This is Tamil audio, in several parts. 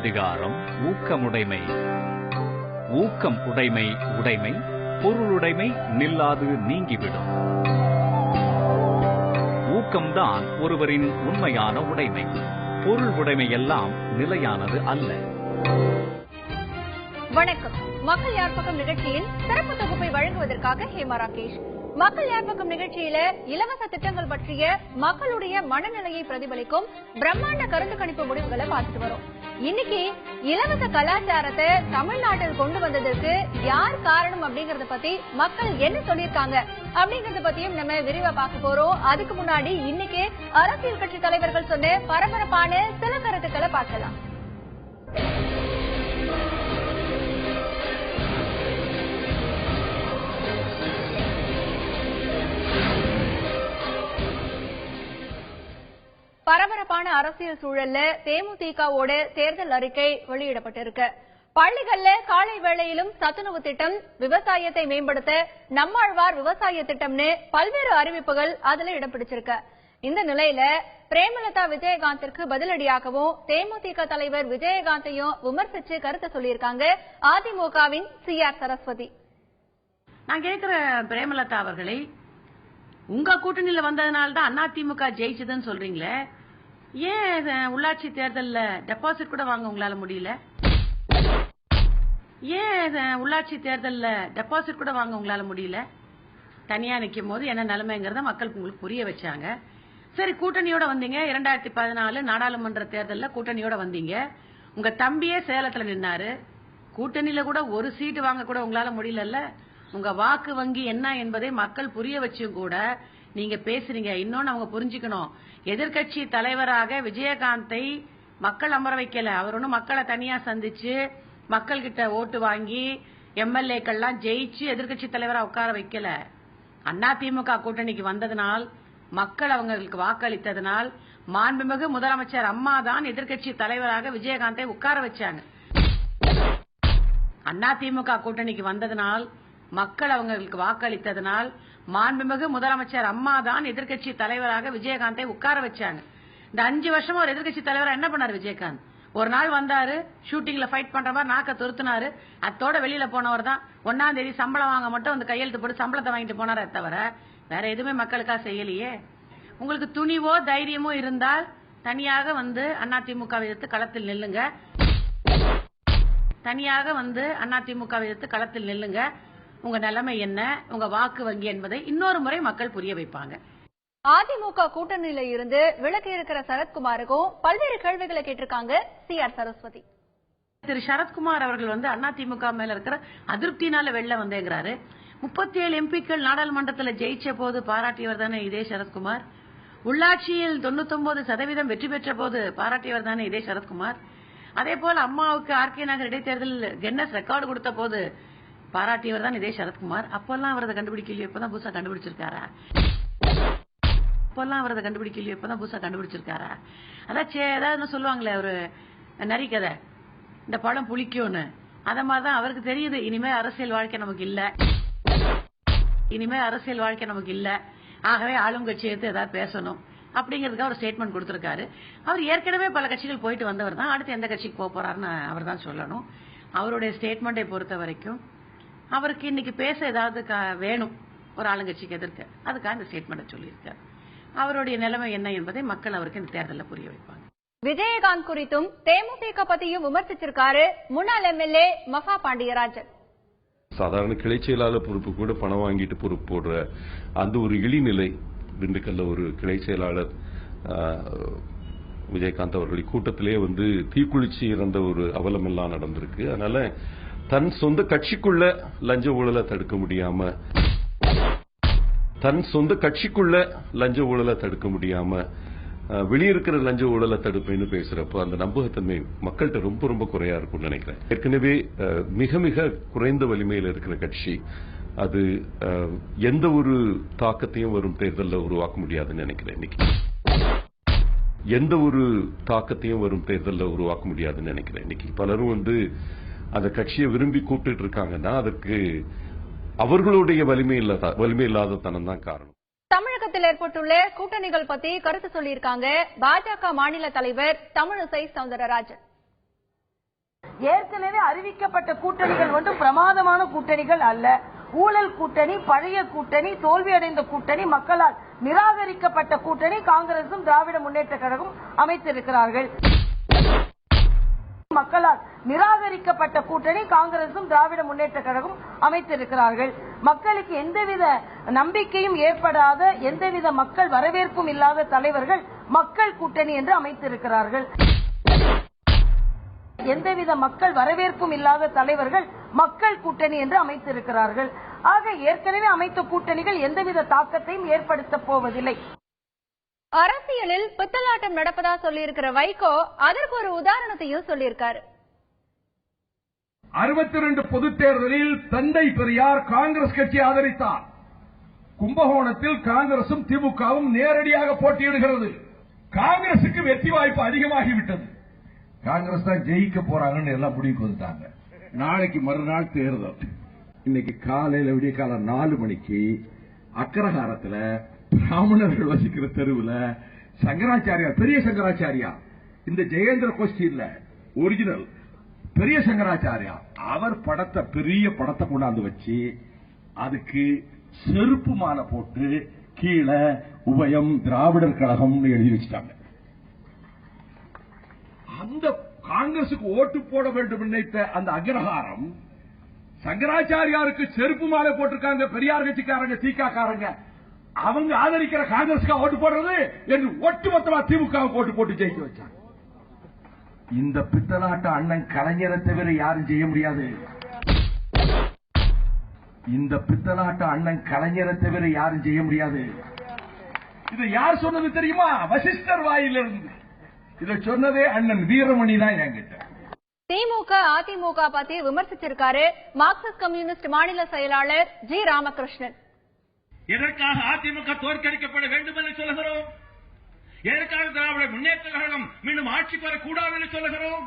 அதிகாரம் ஊக்கமுடைமை. ஊக்கம் உடைமை உடைமை, பொருளுடைமை நில்லாது நீங்கிவிடும். ஊக்கம்தான் ஒருவரின் உண்மையான உடைமை. பொருள் உடைமை எல்லாம் நிலையானது அல்ல. வணக்கம். மக்கள் யார்பக்கம் நிகழ்ச்சியின் சிறப்பு தொகுப்பை வழங்குவதற்காக ஹேமா ராகேஷ். மக்கள் யார்பக்கம் நிகழ்ச்சியில இலவச திட்டங்கள் பற்றிய மக்களுடைய மனநிலையை பிரதிபலிக்கும் பிரம்மாண்ட கருத்து கணிப்பு முடிவுகளை பார்த்துட்டு வரோம். இன்னைக்கு இலவச கலாச்சாரத்தை தமிழ்நாட்டில் கொண்டு வந்ததற்கு யார் காரணம் அப்படிங்கறத பத்தி மக்கள் என்ன சொல்லியிருக்காங்க அப்படிங்கறத பத்தியும் நம்ம விரிவா பார்க்க போறோம். அதுக்கு முன்னாடி இன்னைக்கு அரசியல் கட்சி தலைவர்கள் சொன்ன பரபரப்பான சில கருத்துக்களை பார்க்கலாம். பரபரப்பான அரசியல் சூழல்ல தேமுதிகவோட தேர்தல் அறிக்கை வெளியிடப்பட்டிருக்கு. பள்ளிகள்ல காலை வேளையிலும் சத்துணவு திட்டம், விவசாயத்தை மேம்படுத்த நம்மாழ்வார் விவசாய திட்டம்னு பல்வேறு அறிவிப்புகள் அதுல இடம் பிடிச்சிருக்கு. இந்த நிலையில பிரேமலதா விஜயகாந்திற்கு பதிலடியாகவும் தேமுதிக தலைவர் விஜயகாந்தையும் விமர்சிச்சு கருத்து சொல்லியிருக்காங்க அதிமுகவின் CR சரஸ்வதி. நான் கேட்கிற பிரேமலதா அவர்களை, உங்க கூட்டணியில வந்ததுனால்தான் அதிமுக ஜெயிச்சதுன்னு சொல்றீங்களே, ஏன் உள்ளாட்சி தேர்தல்ல டெபாசிட் கூட வாங்க உங்களால முடியல? ஏன் உள்ளாட்சி தேர்தல்ல டெபாசிட் கூட வாங்க உங்களால முடியல? தனியா நிக்கும் போது என்ன நிலைமைங்கிறத மக்கள் உங்களுக்கு புரிய வச்சாங்க. சரி, கூட்டணியோட வந்தீங்க. 2014 நாடாளுமன்ற தேர்தல்ல கூட்டணியோட வந்தீங்க. உங்க தம்பியே சேலத்துல நின்னாரு. கூட்டணியில கூட ஒரு சீட்டு வாங்க கூட உங்களால முடியல. உங்க வாக்கு வங்கி என்ன என்பதை மக்கள் புரிய வச்சும் கூட நீங்க பேசுறீங்க. இன்னொன்னு அவங்க புரிஞ்சுக்கணும், எதிர்கட்சி தலைவராக விஜயகாந்தை மக்கள் அமர வைக்கல. அவர் ஒன்னும் மக்களை தனியா சந்திச்சு மக்கள் கிட்ட ஓட்டு வாங்கி MLAக்கள்லாம் ஜெயிச்சு எதிர்கட்சி தலைவரா உட்கார வைக்கல. அதிமுக கூட்டணிக்கு வந்ததனால், மக்கள் அவங்களுக்கு வாக்களித்ததனால், மாண்புமிகு முதலமைச்சர் அம்மா தான் எதிர்கட்சி தலைவராக விஜயகாந்தை உட்கார வச்சாங்க. அதிமுக கூட்டணிக்கு வந்ததனால், மக்கள் அவங்களுக்கு வாக்களித்ததனால், மாண்புமிகு முதலமைச்சர் அம்மா தான் எதிர்கட்சி தலைவராக விஜயகாந்தை உட்கார வச்சாங்க. இந்த 5 வருஷமா ஒரு எதிர்கட்சி தலைவரா என்ன பண்ணாரு விஜயகாந்த்? ஒரு நாள் வந்தாரு, ஷூட்டிங்ல ஃபைட் பண்ற மாதிரி நாக்க துருத்தினாரு. அத்தோட வெளியில போனவர் தான். 1ஆம் தேதி சம்பளம் வாங்க மட்டும் வந்து கையெழுத்து போட்டு சம்பளத்தை வாங்கிட்டு போனாரே தவிர வேற எதுவுமே மக்களுக்காக செய்யலையே. உங்களுக்கு துணிவோ தைரியமோ இருந்தால் தனியாக வந்து அதிமுக எதிர்த்து களத்தில் நில்லுங்க. தனியாக வந்து அதிமுக எதிர்த்து களத்தில் நில்லுங்க. உங்க நிலைமை என்ன, உங்க வாக்கு வங்கி என்பதை இன்னொரு முறை மக்கள் புரிய வைப்பாங்க. அதிமுக கூட்டணியில இருந்து விலகி இருக்கிற சரத்குமாருக்கும் பல்வேறு கேள்விகளை கேட்டிருக்காங்க CR சரஸ்வதி. திரு சரத்குமார் அவர்கள் வந்து அதிமுக மேல இருக்கிற அதிருப்தினால வெளில வந்தேங்கிறாரு. 37 MPக்கள் நாடாளுமன்றத்தில் ஜெயிச்ச போது பாராட்டியவர் தானே இதே சரத்குமார். உள்ளாட்சியில் 99% வெற்றி பெற்ற போது பாராட்டியவர் தானே இதே சரத்குமார். அதே போல அம்மாவுக்கு RK நகர் இடைத்தேர்தல் கின்னஸ் ரெக்கார்டு கொடுத்த போது பாராட்டியவர் தான் இதே சரத்குமார். அப்பெல்லாம் அவரது கண்டுபிடிக்கலையோ, இப்பதான் புதுசா கண்டுபிடிச்சிருக்காரா? அப்பெல்லாம் அவரது கண்டுபிடிக்கலையோ, இப்பதான் புதுசா கண்டுபிடிச்சிருக்காரா? அதாச்சே, ஏதாவது சொல்லுவாங்களே ஒரு நரிக்கதை, இந்த பழம் புளிக்கும்னு. அத மாதிரிதான் அவருக்கு தெரியுது, இனிமே அரசியல் வாழ்க்கை நமக்கு இல்ல, இனிமே அரசியல் வாழ்க்கை நமக்கு இல்ல, ஆகவே ஆளும் கட்சி எடுத்து ஏதாவது பேசணும் அப்படிங்கிறதுக்கு அவர் ஸ்டேட்மெண்ட் கொடுத்திருக்காரு. அவர் ஏற்கனவே பல கட்சிகள் போயிட்டு வந்தவர் தான். அடுத்து எந்த கட்சிக்கு போக போறாருன்னு அவர் தான் சொல்லணும். அவருடைய ஸ்டேட்மெண்டை பொறுத்த வரைக்கும் அவருக்கு இன்னைக்கு பேச ஏதாவது வேணும் ஒரு ஆளுங்கட்சிக்கு எதிர்க்க, அதுக்காக இந்த ஸ்டேட்மெண்ட் சொல்லியிருக்காரு. அவருடைய நிலைமை என்ன என்பதை மக்கள் அவருக்கு இந்த தேர்தலில் புரிய வைப்பாங்க. விஜயகாந்த் குறித்தும் தேமுதிக பத்தியும் விமர்சிச்சிருக்காரு முன்னாள் MLA மகா பாண்டியராஜன். சாதாரண கிளை செயலாளர் பொறுப்பு கூட பணம் வாங்கிட்டு பொறுப்பு போடுற அந்த ஒரு இழிநிலை திண்டுக்கல்ல ஒரு கிளை செயலாளர் விஜயகாந்த் அவர்களை கூட்டத்திலே வந்து தீக்குளிச்சு இறந்த ஒரு அவலம் எல்லாம் நடந்திருக்கு. அதனால தன் சொந்த கட்சிக்குள்ள லஞ்ச ஊழலை தடுக்க முடியாம, தன் சொந்த கட்சிக்குள்ள லஞ்ச ஊழலை தடுக்க முடியாம வெளியிருக்கிற லஞ்ச ஊழலை தடுப்பேன்னு பேசுறப்போ அந்த நம்பகத்தன்மை மக்கள்கிட்ட ரொம்ப ரொம்ப குறையா இருக்கும்னு நினைக்கிறேன். ஏற்கனவே மிக மிக குறைந்த வலிமையில் இருக்கிற கட்சி அது எந்த ஒரு தாக்கத்தையும் வரும் தேர்தலில் உருவாக்க முடியாதுன்னு நினைக்கிறேன். இன்னைக்கு எந்த ஒரு தாக்கத்தையும் வரும் தேர்தலில் உருவாக்க முடியாதுன்னு நினைக்கிறேன். இன்னைக்கு பலரும் வந்து அந்த கட்சியை விரும்பி கூப்பிட்டு இருக்காங்கன்னா அதற்கு அவர்களுடைய வலிமை இல்லாத தனம் தான் காரணம். தமிழகத்தில் ஏற்பட்டுள்ள கூட்டணிகள் பத்தி கருத்து சொல்லியிருக்காங்க பாஜக மாநில தலைவர் தமிழிசை சவுந்தரராஜன். ஏற்கனவே அறிவிக்கப்பட்ட கூட்டணிகள் ஒன்றும் பிரமாதமான கூட்டணிகள் அல்ல. ஊழல் கூட்டணி, பழைய கூட்டணி, தோல்வியடைந்த கூட்டணி, மக்களால் நிராகரிக்கப்பட்ட கூட்டணி காங்கிரசும் திராவிட முன்னேற்ற கழகம் அமைத்திருக்கிறார்கள். மக்களால் நிராகரிக்கப்பட்ட கூட்டணி காங்கிரசும் திராவிட முன்னேற்ற கழகம் அமைத்திருக்கிறார்கள். மக்களுக்கு எந்தவித நம்பிக்கையும் ஏற்படாத, எந்தவித மக்கள் வரவேற்பும் இல்லாத தலைவர்கள் மக்கள் கூட்டணி என்று அமைத்திருக்கிறார்கள். எந்தவித மக்கள் வரவேற்பும் இல்லாத தலைவர்கள் மக்கள் கூட்டணி என்று அமைத்திருக்கிறார்கள். ஆக ஏற்கனவே அமைத்த கூட்டணிகள் எந்தவித தாக்கத்தையும் ஏற்படுத்தப் போவதில்லை. அரசியலில் பித்தலாட்டம் நடப்பதா சொல்லியிருக்கிற வைகோ அதற்கு ஒரு உதாரணத்தையும் சொல்லியிருக்காரு. 62 பொதுத் தேர்தலில் தந்தை பெரியார் காங்கிரஸ் கட்சி ஆதரித்தார். கும்பகோணத்தில் காங்கிரசும் திமுகவும் நேரடியாக போட்டியிடுகிறது. காங்கிரசுக்கு வெற்றி வாய்ப்பு அதிகமாகிவிட்டது. காங்கிரஸ் தான் ஜெயிக்க போறாங்கன்னு எல்லாம் முடிவுக்கு வந்துட்டாங்க. நாளைக்கு மறுநாள் தேர்தல். இன்னைக்கு காலையில விடிய காலம் 4 மணிக்கு அக்ரஹாரத்துல பிராமணர்கள் வசிக்கிற தெருவில் சங்கராச்சாரியா, பெரிய சங்கராச்சாரியா, இந்த ஜெயேந்திர கோஷ்டி இல்ல, ஒரிஜினல் பெரிய சங்கராச்சாரியா, அவர் படத்தை, பெரிய படத்தை கொண்டாந்து வச்சு அதுக்கு செருப்பு மாலை போட்டு கீழே உபயம் திராவிடர் கழகம் எழுதி வச்சுட்டாங்க. அந்த காங்கிரசுக்கு ஓட்டு போட வேண்டும் நினைத்த அந்த அக்ரஹாரம் சங்கராச்சாரியாருக்கு செருப்பு மாலை போட்டிருக்காங்க. பெரியார் கட்சிக்காரங்க, தீக்காக்காரங்க, அவங்க ஆதரிக்கிற காங்கிரஸுக்கு ஓட்டு போடுறது என்று ஒட்டுமொத்தமா திமுக ஓட்டு போட்டு ஜெயிக்க வச்சாங்க. இந்த பித்தலாட்ட அண்ணன் கலைஞரை தவிர யாரும் செய்ய முடியாது. இந்த பித்தலாட்ட அண்ணன் கலைஞரை தவிர யாரும் செய்ய முடியாது. இதை யார் சொன்னது தெரியுமா? வசிஷ்டர் வாயிலிருந்து. இதை சொன்னதே அண்ணன் வீரமணி தான் என்கிட்ட. திமுக அதிமுக பத்தி விமர்சிச்சிருக்காரு மார்க்சிஸ்ட் கம்யூனிஸ்ட் மாநில செயலாளர் ஜி ராமகிருஷ்ணன். எதற்காக அதிமுக தோற்கடிக்கப்பட வேண்டும் என்று சொல்லுகிறோம்? எதற்காக திராவிட முன்னேற்ற கழகம் மீண்டும் ஆட்சி பெறக்கூடாது என்று சொல்லுகிறோம்?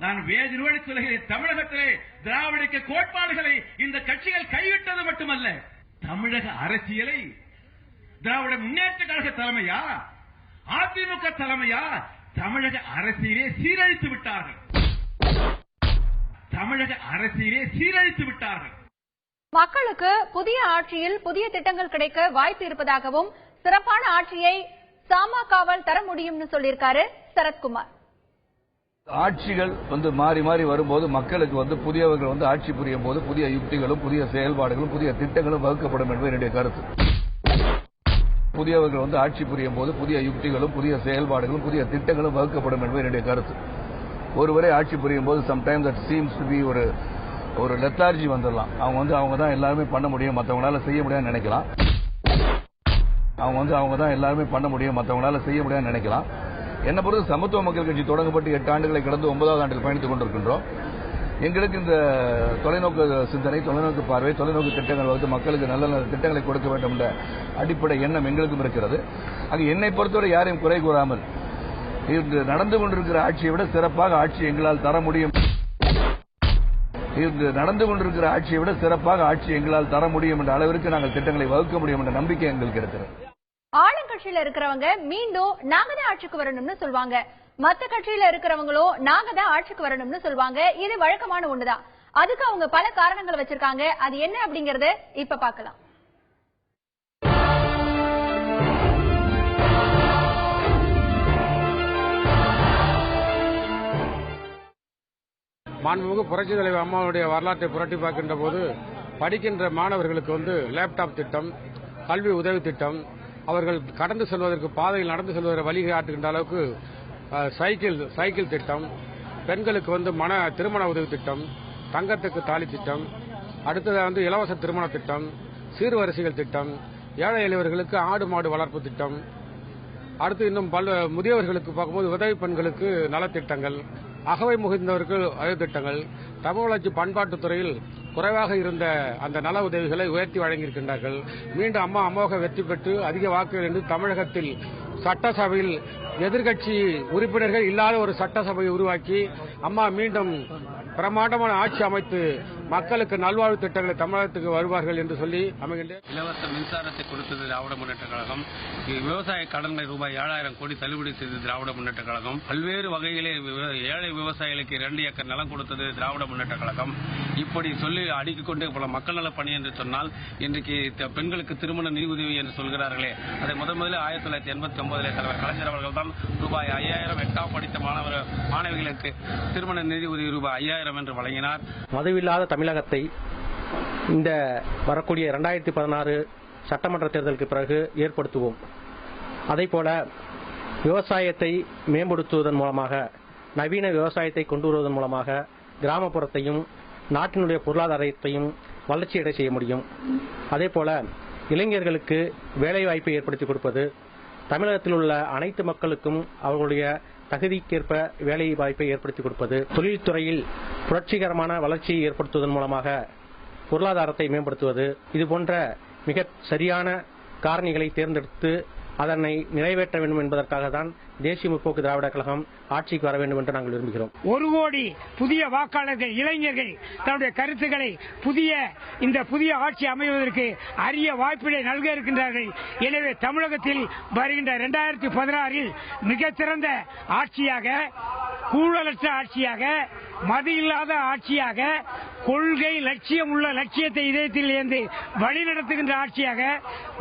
நான் வேதினோடு சொல்லுகிறேன், தமிழகத்திலே திராவிட கோட்பாடுகளை இந்த கட்சிகள் கைவிட்டது மட்டுமல்ல, தமிழக அரசியலை திராவிட முன்னேற்ற கழக தலைமையா, அதிமுக தலைமையா, தமிழக அரசியலே சீரழித்து விட்டார்கள். தமிழக அரசியலே சீரழித்து விட்டார்கள். மக்களுக்கு புதிய ஆட்சியில் புதிய திட்டங்கள் கிடைக்க வாய்ப்பு இருப்பதாகவும் சிறப்பான ஆட்சியை சாமகவால் தர முடியும்னு சொல்லியிருக்காரு சரத்குமார். ஆட்சிகள் மாறி மாறி வரும்போது மக்களுக்கு புதியவர்கள் ஆட்சி புரியும் போது புதிய யுக்திகளும் புதிய செயல்பாடுகளும் புதிய திட்டங்களும் வகுக்கப்படும் என்பது என்னுடைய கருத்து. புதியவர்கள் ஆட்சி புரியும் போது புதிய யுக்திகளும் புதிய செயல்பாடுகளும் புதிய திட்டங்களும் வகுக்கப்படும் என்பது என்னுடைய கருத்து. ஒருவரே ஆட்சி புரியும் போது sometimes that seems to be ஒரு லெத்தார்ஜி வந்துடலாம். அவங்க தான் எல்லாருமே பண்ண முடியும், மற்றவங்களால செய்ய முடியாதுன்னு நினைக்கலாம். அவங்க தான் எல்லாருமே பண்ண முடியும், மற்றவங்களால செய்ய முடியாதுன்னு நினைக்கலாம். என்ன பொறுத்து சமத்துவ மக்கள் கட்சி தொடங்கப்பட்டு 8 ஆண்டுகளை கடந்து 9வது ஆண்டில் பயணித்துக் கொண்டிருக்கின்றோம். எங்களுக்கு இந்த தொலைநோக்கு சிந்தனை, தொலைநோக்கு பார்வை, தொலைநோக்கு திட்டங்கள் வகுத்து மக்களுக்கு நல்ல நல்ல திட்டங்களை கொடுக்க வேண்டும் என்ற அடிப்படை எண்ணம் எங்களுக்கும் இருக்கிறது. அது என்னை பொறுத்தவரை யாரையும் குறை கூறாமல் இன்று நடந்து கொண்டிருக்கிற ஆட்சியை விட சிறப்பாக ஆட்சி எங்களால் தர முடியும். இன்று நடந்து கொண்டிருக்கிற ஆட்சியை விட சிறப்பாக ஆட்சி எங்களால் தர முடியும் என்ற அளவிற்கு நாங்கள் திட்டங்களை வகுக்க முடியும் என்ற நம்பிக்கை எங்களுக்கு இருக்கிறது. ஆளுங்கட்சியில இருக்கிறவங்க மீண்டும் நாங்க தான் ஆட்சிக்கு வரணும்னு சொல்வாங்க, மத்த கட்சியில இருக்கிறவங்களோ நாங்க தான் ஆட்சிக்கு வரணும்னு சொல்வாங்க. இது வழக்கமான ஒண்ணுதான். அதுக்கு அவங்க பல காரணங்கள் வச்சிருக்காங்க. அது என்ன அப்படிங்கறத இப்ப பார்க்கலாம். மாண்புமிகு புரட்சித் தலைவர் அம்மாவுடைய வரலாற்றை புரட்டி பார்க்கின்ற போது படிக்கின்ற மாணவர்களுக்கு லேப்டாப் திட்டம், கல்வி உதவி திட்டம், அவர்கள் கடந்து செல்வதற்கு பாதையில் நடந்து செல்வதற்கு வழிகாட்டுகின்ற அளவுக்கு சைக்கிள் திட்டம், பெண்களுக்கு திருமண உதவி திட்டம், தங்கத்துக்கு தாலி திட்டம், அடுத்தது இலவச திருமண திட்டம், சீர்வரிசைகள் திட்டம், ஏழை எளியவர்களுக்கு ஆடு மாடு வளர்ப்பு திட்டம், அடுத்து இன்னும் பல முதியவர்களுக்கு பார்க்கும்போது உதவி பெண்களுக்கு நலத்திட்டங்கள், அகவை முகிழ்ந்தவர்கள் அதே திட்டங்கள், தமிழ் வளர்ச்சி பண்பாட்டுத் துறையில் குறைவாக இருந்த அந்த நல உதவிகளை உயர்த்தி வழங்கியிருக்கின்றார்கள். மீண்டும் அம்மா அமோக வெற்றி பெற்று அதிக வாக்குகள் என்று தமிழகத்தில் சட்டசபையில் எதிர்க்கட்சி உறுப்பினர்கள் இல்லாத ஒரு சட்டசபையை உருவாக்கி அம்மா மீண்டும் பிரமாண்டமான ஆட்சி அமைத்து மக்களுக்கு நல்வாழ்வு திட்டங்களை தமிழகத்துக்கு வருவார்கள் என்று சொல்லி அமைகின்ற இலவச மின்சாரத்தை கொடுத்தது திராவிட முன்னேற்ற கழகம். விவசாய கடன்களை ரூபாய் 7000 கோடி தள்ளுபடி செய்தது திராவிட முன்னேற்ற கழகம். பல்வேறு வகையிலே ஏழை விவசாயிகளுக்கு 2 ஏக்கர் நிலம் கொடுத்தது திராவிட முன்னேற்ற கழகம். இப்படி சொல்லி அடுக்கிக் கொண்டே போல மக்கள் நல பணி என்று சொன்னால் இன்றைக்கு பெண்களுக்கு திருமண நிதி உதவி என்று சொல்கிறார்களே, அதை முதலில் 1989 தலைவர் கலைஞர் அவர்கள் தான் ரூபாய் 5000 8ஆம் படித்த மாணவிகளுக்கு திருமண நிதி உதவி ரூபாய் 5000 என்று வழங்கினார். மதுவில்லாத தமிழகத்தை இந்த வரக்கூடிய 2016 சட்டமன்ற தேர்தலுக்கு பிறகு ஏற்படுத்துவோம். அதேபோல விவசாயத்தை மேம்படுத்துவதன் மூலமாக, நவீன விவசாயத்தை கொண்டு வருவதன் மூலமாக கிராமப்புறத்தையும் நாட்டினுடைய பொருளாதாரத்தையும் வளர்ச்சியடை செய்ய முடியும். அதேபோல இளைஞர்களுக்கு வேலைவாய்ப்பை ஏற்படுத்தி கொடுப்பது, தமிழகத்தில் உள்ள அனைத்து மக்களுக்கும் அவர்களுடைய தகுதிக்கேற்ப வேலை வாய்ப்பை ஏற்படுத்தி கொடுப்பது, தொழில்துறையில் புரட்சிகரமான வளர்ச்சியை ஏற்படுத்துவதன் மூலமாக பொருளாதாரத்தை மேம்படுத்துவது, இதுபோன்ற மிக சரியான காரணிகளை தேர்ந்தெடுத்து அதனை நிறைவேற்ற வேண்டும் என்பதற்காக தான் தேசிய முற்போக்கு திராவிட கழகம் ஆட்சிக்கு வர வேண்டும் என்று நாங்கள் விரும்புகிறோம். 1 கோடி புதிய வாக்காளர்கள், இளைஞர்கள் தன்னுடைய கருத்துக்களை இந்த புதிய ஆட்சி அமைவதற்கு அரிய வாய்ப்பினை நல்க இருக்கின்றார்கள். எனவே தமிழகத்தில் வருகின்ற 2016 மிகச்சிறந்த ஆட்சியாக, ஊழலற்ற ஆட்சியாக, மது இல்லாத ஆட்சியாக, கொள்கை லட்சியம் உள்ள லட்சியத்தை இதயத்தில் ஏந்தி வழிநடத்துகின்ற ஆட்சியாக,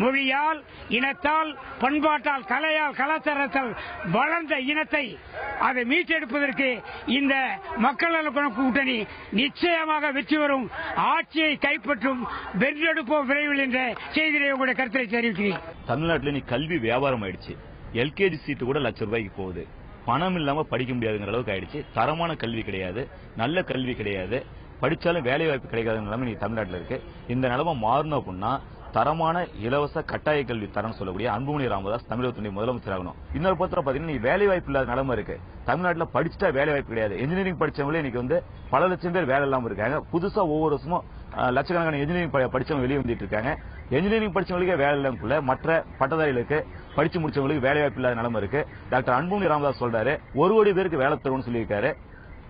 மொழியால், இனத்தால், பண்பாட்டால், கலையால், கலாச்சாரத்தால் வளர்ந்த இனத்தை அதை மீட்டெடுப்பதற்கு இந்த மக்கள் நல கூட்டணி நிச்சயமாக வெற்றி பெறும், ஆட்சியை கைப்பற்றும், வென்றெடுப்போம் விரைவில் என்ற செய்தியை உங்களுடைய கருத்தை தெரிவிக்கிறேன். தமிழ்நாட்டில் நீ கல்வி வியாபாரம் ஆயிடுச்சு. எல்கேஜி சீட்டு கூட ₹1,00,000 போகுது. பணம் இல்லாம படிக்க முடியாதுங்கிற அளவுக்கு ஆயிடுச்சு. தரமான கல்வி கிடையாது, நல்ல கல்வி கிடையாது, படிச்சாலும் வேலை வாய்ப்பு கிடைக்காத நிலைமை நீ தமிழ்நாட்டில் இருக்கு. இந்த நிலைமை மாறணும் அப்படின்னா தரமான இலவச கட்டாய கல்வி தரம்னு சொல்லக்கூடிய அன்புமணி ராமதாஸ் தமிழகத்துடைய முதலமைச்சர் ஆகணும். இன்னொரு பத்திரம் பாத்தீங்கன்னா நீ வேலை வாய்ப்பு இல்லாத நிலைமை இருக்கு. தமிழ்நாட்டில் படிச்சுட்டா வேலை வாய்ப்பு கிடையாது. இன்ஜினியரிங் படிச்சவங்களே இன்னைக்கு பல லட்சம் பேர் வேலை இல்லாம இருக்காங்க. புதுசா ஒவ்வொரு வருஷமும் லட்சக்கணக்கான இன்ஜினியரிங் படிச்சவங்க வெளியே வந்துட்டு இருக்காங்க. இன்ஜினியரிங் படிச்சவங்களுக்கே வேலை இல்லாமக்குள்ள மற்ற பட்டதாரிகளுக்கு படிச்சு முடிச்சவங்களுக்கு வேலை வாய்ப்பு இல்லாத நிலைமை இருக்கு. டாக்டர் அன்புமணி ராமதாஸ் சொல்றாரு 1 கோடி பேருக்கு வேலை தருவோம்னு சொல்லியிருக்காரு.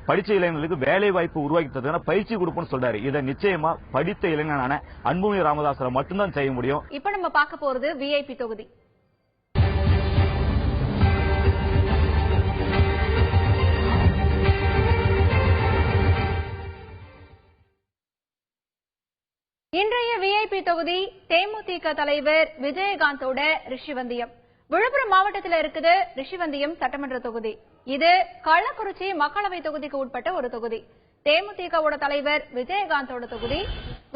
படிச்ச இளைஞர்களுக்கு வேலை வாய்ப்பு உருவாக்கி தருவதற்கான பயிற்சி கொடுப்போம்னு சொல்றாரு. இதை நிச்சயமா படித்த இளைஞனான அன்புமணி ராமதாஸால மட்டும்தான் செய்ய முடியும். இப்ப நம்ம பார்க்க போறது விஐபி தொகுதி. இன்றைய விஐபி தொகுதி தேமுதிக தலைவர் விஜயகாந்தோட ரிஷிவந்தியம். விழுப்புரம் மாவட்டத்தில் இருக்குது ரிஷிவந்தியம் சட்டமன்ற தொகுதி. இது கள்ளக்குறிச்சி மக்களவை தொகுதிக்கு உட்பட்ட ஒரு தொகுதி. தேமுதிகவோட தலைவர் விஜயகாந்தோட தொகுதி.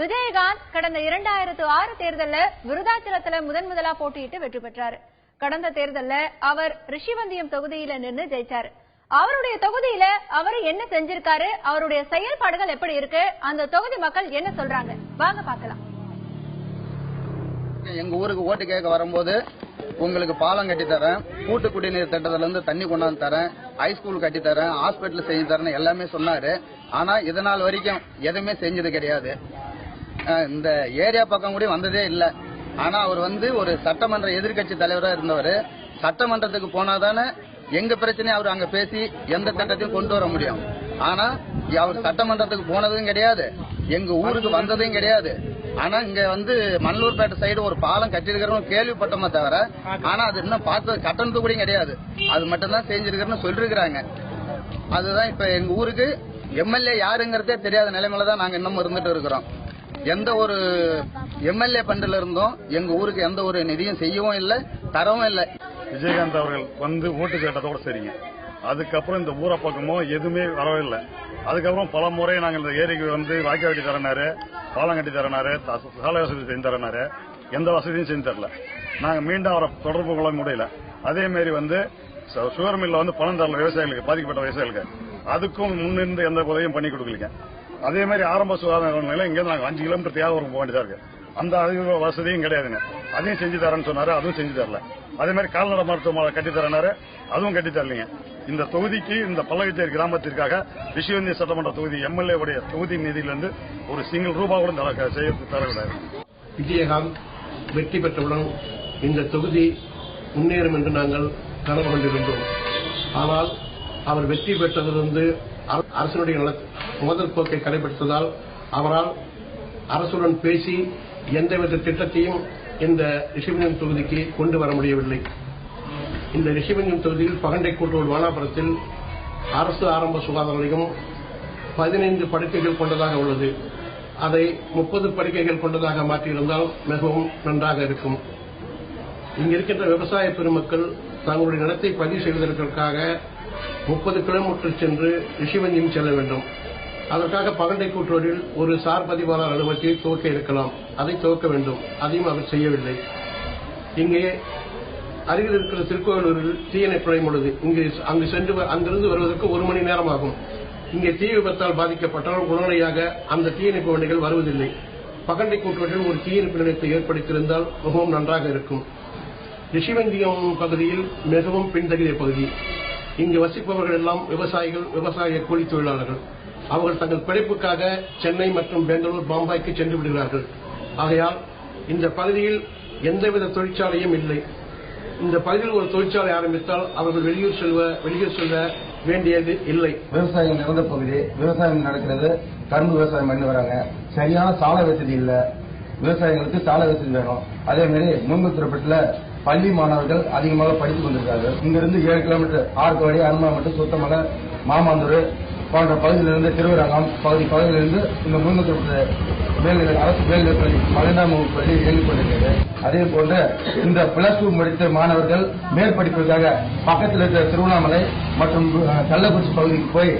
விஜயகாந்த் கடந்த 2006 தேர்தலில் விருதாச்சலத்துல முதலா போட்டியிட்டு வெற்றி பெற்றாரு. கடந்த தேர்தலில் அவர் ரிஷிவந்தியம் தொகுதியில நின்று ஜெயிச்சாரு. அவருடைய தொகுதியில அவர் என்ன செஞ்சிருக்காரு, அவருடைய செயல்பாடுகள் எப்படி இருக்கு, அந்த தொகுதி மக்கள் என்ன சொல்றாங்க, வாங்க பார்க்கலாம். எங்க ஊருக்கு ஓட்டு கேட்க வரும்போது உங்களுக்கு பாலம் கட்டி தரேன், கூட்டு குடிநீர் திட்டத்துல இருந்து தண்ணி கொண்டாந்து தரேன், ஹைஸ்கூல் கட்டி தரேன், ஹாஸ்பிட்டல் செஞ்சு தரேன் எல்லாமே சொன்னாரு. ஆனா இதனால் வரைக்கும் எதுவுமே செஞ்சது கிடையாது. இந்த ஏரியா பக்கம் கூட வந்ததே இல்ல. ஆனா அவர் ஒரு சட்டமன்ற எதிர்கட்சி தலைவராக இருந்தவர். சட்டமன்றத்துக்கு போனாதானே எங்க பிரச்சனையும் அவர் அங்க பேசி எந்த திட்டத்தையும் கொண்டு வர முடியும். ஆனா அவர் சட்டமன்றத்துக்கு போனதும் கிடையாது, எங்க ஊருக்கு வந்ததும் கிடையாது. ஆனா இங்க மண்ணூர்பேட்டை சைடு ஒரு பாலம் கட்டிருக்கிறோம் கேள்விப்பட்டோமே தவிர, ஆனா அது இன்னும் பார்த்தது கட்டணத்து கூட கிடையாது. அது மட்டும் தான் செஞ்சிருக்கிறேன்னு சொல்லிருக்கிறாங்க. அதுதான் இப்ப எங்க ஊருக்கு எம்எல்ஏ யாருங்கிறதே தெரியாத நிலைமையில தான் நாங்க இன்னும் இருந்துட்டு இருக்கிறோம். எந்த ஒரு எம்எல்ஏ பண்டில இருந்தோம் எங்க ஊருக்கு எந்த ஒரு நிதியும் செய்யவும் இல்லை, தரவும் இல்லை. விஜயகாந்த் அவர்கள் ஓட்டு கேட்டதோட சரிங்க. அதுக்கப்புறம் இந்த ஊரை பக்கமோ எதுவுமே வரவில்லை. அதுக்கப்புறம் பல முறை நாங்கள் இந்த ஏரிக்கு வாய்க்கா வெட்டி தரனாரு, பாலம் கட்டி தரனாரு, சாலை வசதி செஞ்சு தரனாரு, எந்த வசதியும் செஞ்சு தரல. நாங்க மீண்டும் அவரை தொடர்பு கொள்ள முடியல. அதே மாதிரி சுகர் மில்ல பணம் தரல விவசாயிகளுக்கு, பாதிக்கப்பட்ட விவசாயிகளுக்கு. அதுக்கும் முன்னிருந்து எந்த உதவியும் பண்ணி கொடுக்கலீங்க. அதே மாதிரி ஆரம்ப சுகாதார நிலையம் இங்கிருந்து நாங்கள் 5 கிலோமீட்டர் தியாகபுரம் போக வேண்டியதா இருக்கு. அந்த அதிக வசதியும் கிடையாதுங்க. அதையும் செஞ்சு தரேன்னு சொன்னாரு, அதுவும் செஞ்சு தரல. அதே மாதிரி கால்நடை மருத்துவமனை கட்டி தரனாரு, அதுவும் கட்டி தரலீங்க. இந்த தொகுதிக்கு, இந்த பல்லகச்சேரி கிராமத்திற்காக ரிஷிவந்திய சட்டமன்ற தொகுதி எம்எல்ஏ உடைய தொகுதி நிதியிலிருந்து ஒரு சிங்கிள் ரூபா கூட செய்ய தரக்கூடாது. விஜயகாந்த் வெற்றி பெற்றவுடன் இந்த தொகுதி முன்னேறும் என்று நாங்கள் கனவு கொண்டிருந்தோம். ஆனால் அவர் வெற்றி பெற்றதிலிருந்து அரசினுடைய முதல் போக்கை கடைபிடித்ததால் அவரால் அரசுடன் பேசி எந்தவித திட்டத்தையும் இந்த ரிஷிவந்தியம் தொகுதிக்கு கொண்டு வர முடியவில்லை. இந்த ரிஷிவந்தியம் தொகுதியில் பகண்டை கூட்டுறவு வானாபுரத்தில் அரசு ஆரம்ப சுகாதார நிலையம் 15 படுக்கைகள் கொண்டதாக உள்ளது. அதை 30 படுக்கைகள் கொண்டதாக மாற்றியிருந்தால் மிகவும் நன்றாக இருக்கும். இங்கு இருக்கின்ற விவசாய பெருமக்கள் தங்களுடைய நிலத்தை பதிவு செய்வதற்காக 30 கிலோமீட்டர் சென்று ரிஷிவந்தியம் செல்ல வேண்டும். அதற்காக பகண்டை கூட்டுறவில் ஒரு சார் பதிவாளர் அலுவலகத்தை துவக்க இருக்கலாம். அதை துவக்க வேண்டும். அதையும் அவர் செய்யவில்லை. இங்கே அருகில் இருக்கிற திருக்கோவிலூரில் தீயணைப்பு நிலையம் உள்ளது. அங்கு சென்று அங்கிருந்து வருவதற்கு 1 மணி நேரம் ஆகும். இங்கே தீ விபத்தால் பாதிக்கப்பட்டால் உடனடியாக அந்த தீயணைப்பு வண்டிகள் வருவதில்லை. பகண்டை கூட்டுறவில் ஒரு தீயணைப்பு நிலையத்தை ஏற்படுத்தியிருந்தால் மிகவும் நன்றாக இருக்கும். ரிஷிவந்தியம் பகுதியில் மிகவும் பின்தங்கிய பகுதி. இங்கு வசிப்பவர்கள் எல்லாம் விவசாயிகள், விவசாய கூலி தொழிலாளர்கள். அவர்கள் தங்கள் பிழைப்புக்காக சென்னை மற்றும் பெங்களூர், பாம்பாய்க்கு சென்று விடுகிறார்கள். ஆகையால் இந்த பகுதியில் எந்தவித தொழிற்சாலையும் இல்லை. இந்த பகுதியில் ஒரு தொழிற்சாலை ஆரம்பித்தால் அவர்கள் வெளியூர் செல்ல வேண்டியது இல்லை. விவசாயம் நிறைந்த பகுதி, விவசாயம் நடக்கிறது, கரும்பு விவசாயம் பண்ணி வராங்க. சரியான சாலை வசதி இல்ல. விவசாயிகளுக்கு சாலை வசதி வேணும். அதே மாதிரி முன்புத்திரப்பட்டுல பள்ளி மாணவர்கள் அதிகமாக படித்துக் கொண்டிருக்கார்கள். இங்கிருந்து 7 கிலோமீட்டர் ஆர்கவாடி, அருமாமட்டு, சுத்தமலை, மாமாந்தூர் போன்ற பகுதியிலிருந்து திருவரங்கம் பகுதியிலிருந்து இந்த முன்புத்திரப்பட்டு அரசு மேல்நிலைப்பள்ளி 12ஆம் வகுப்பு பள்ளி இயங்கிக் கொண்டிருக்கிறது. அதே போன்று இந்த +2 முடித்த மாணவர்கள் மேற்படிப்புக்காக பக்கத்தில் இருக்கிற திருவண்ணாமலை மற்றும் கள்ளக்குறிச்சி பகுதிக்கு போய்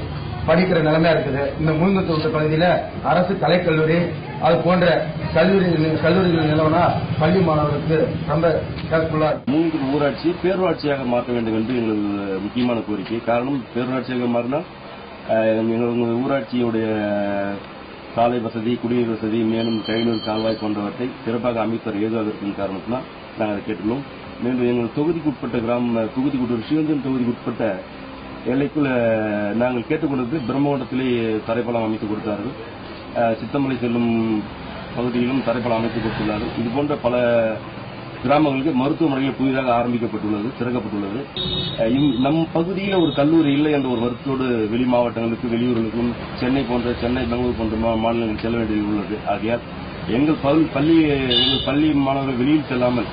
படிக்கிற நிலைமையா இருக்குது. இந்த முழுங்கத்தூர் பகுதியில அரசு கலைக்கல்லூரி அது போன்ற கல்லூரிகள் நிலவனா பள்ளி மாணவர்களுக்கு ரொம்ப ஹெல்ப்ஃபுல்லா. மூன்று ஊராட்சி பேரூராட்சியாக மாற்ற வேண்டும் என்று எங்களது முக்கியமான கோரிக்கை. காரணம், பேரூராட்சியாக மாறினால் எங்கள் ஊராட்சியுடைய சாலை வசதி, குடிநீர் வசதி, மேலும் கழிவுநீர் கால்வாய் போன்றவற்றை சிறப்பாக அமைப்பர் ஏதுவாக இருக்கும் காரணத்தினால் நாங்கள் அதை கேட்டுள்ளோம். மேலும் எங்கள் தொகுதிக்குட்பட்ட ரிஷிவந்தியம் தொகுதிக்குட்பட்ட எல்லைக்குள்ள நாங்கள் கேட்டுக்கொண்டது பிரம்மகோண்டத்திலே தரைப்பாலம் அமைத்து கொடுத்தார்கள். சித்தமலை செல்லும் பகுதியிலும் தரைப்பாலம் அமைத்து கொடுத்துள்ளார்கள். இதுபோன்ற பல கிராமங்களுக்கு மருத்துவமனைகள் புதிதாக ஆரம்பிக்கப்பட்டுள்ளது, திறக்கப்பட்டுள்ளது. நம் பகுதியில் ஒரு கல்லூரி இல்லை என்ற ஒரு வருத்தத்தோடு வெளி மாவட்டங்களுக்கு, வெளியூர்களுக்கும், சென்னை, பெங்களூர் போன்ற மாநிலங்களுக்கு செல்ல வேண்டியது உள்ளது. ஆகையால் எங்கள் பள்ளி மாணவர்கள் வெளியில் செல்லாமல்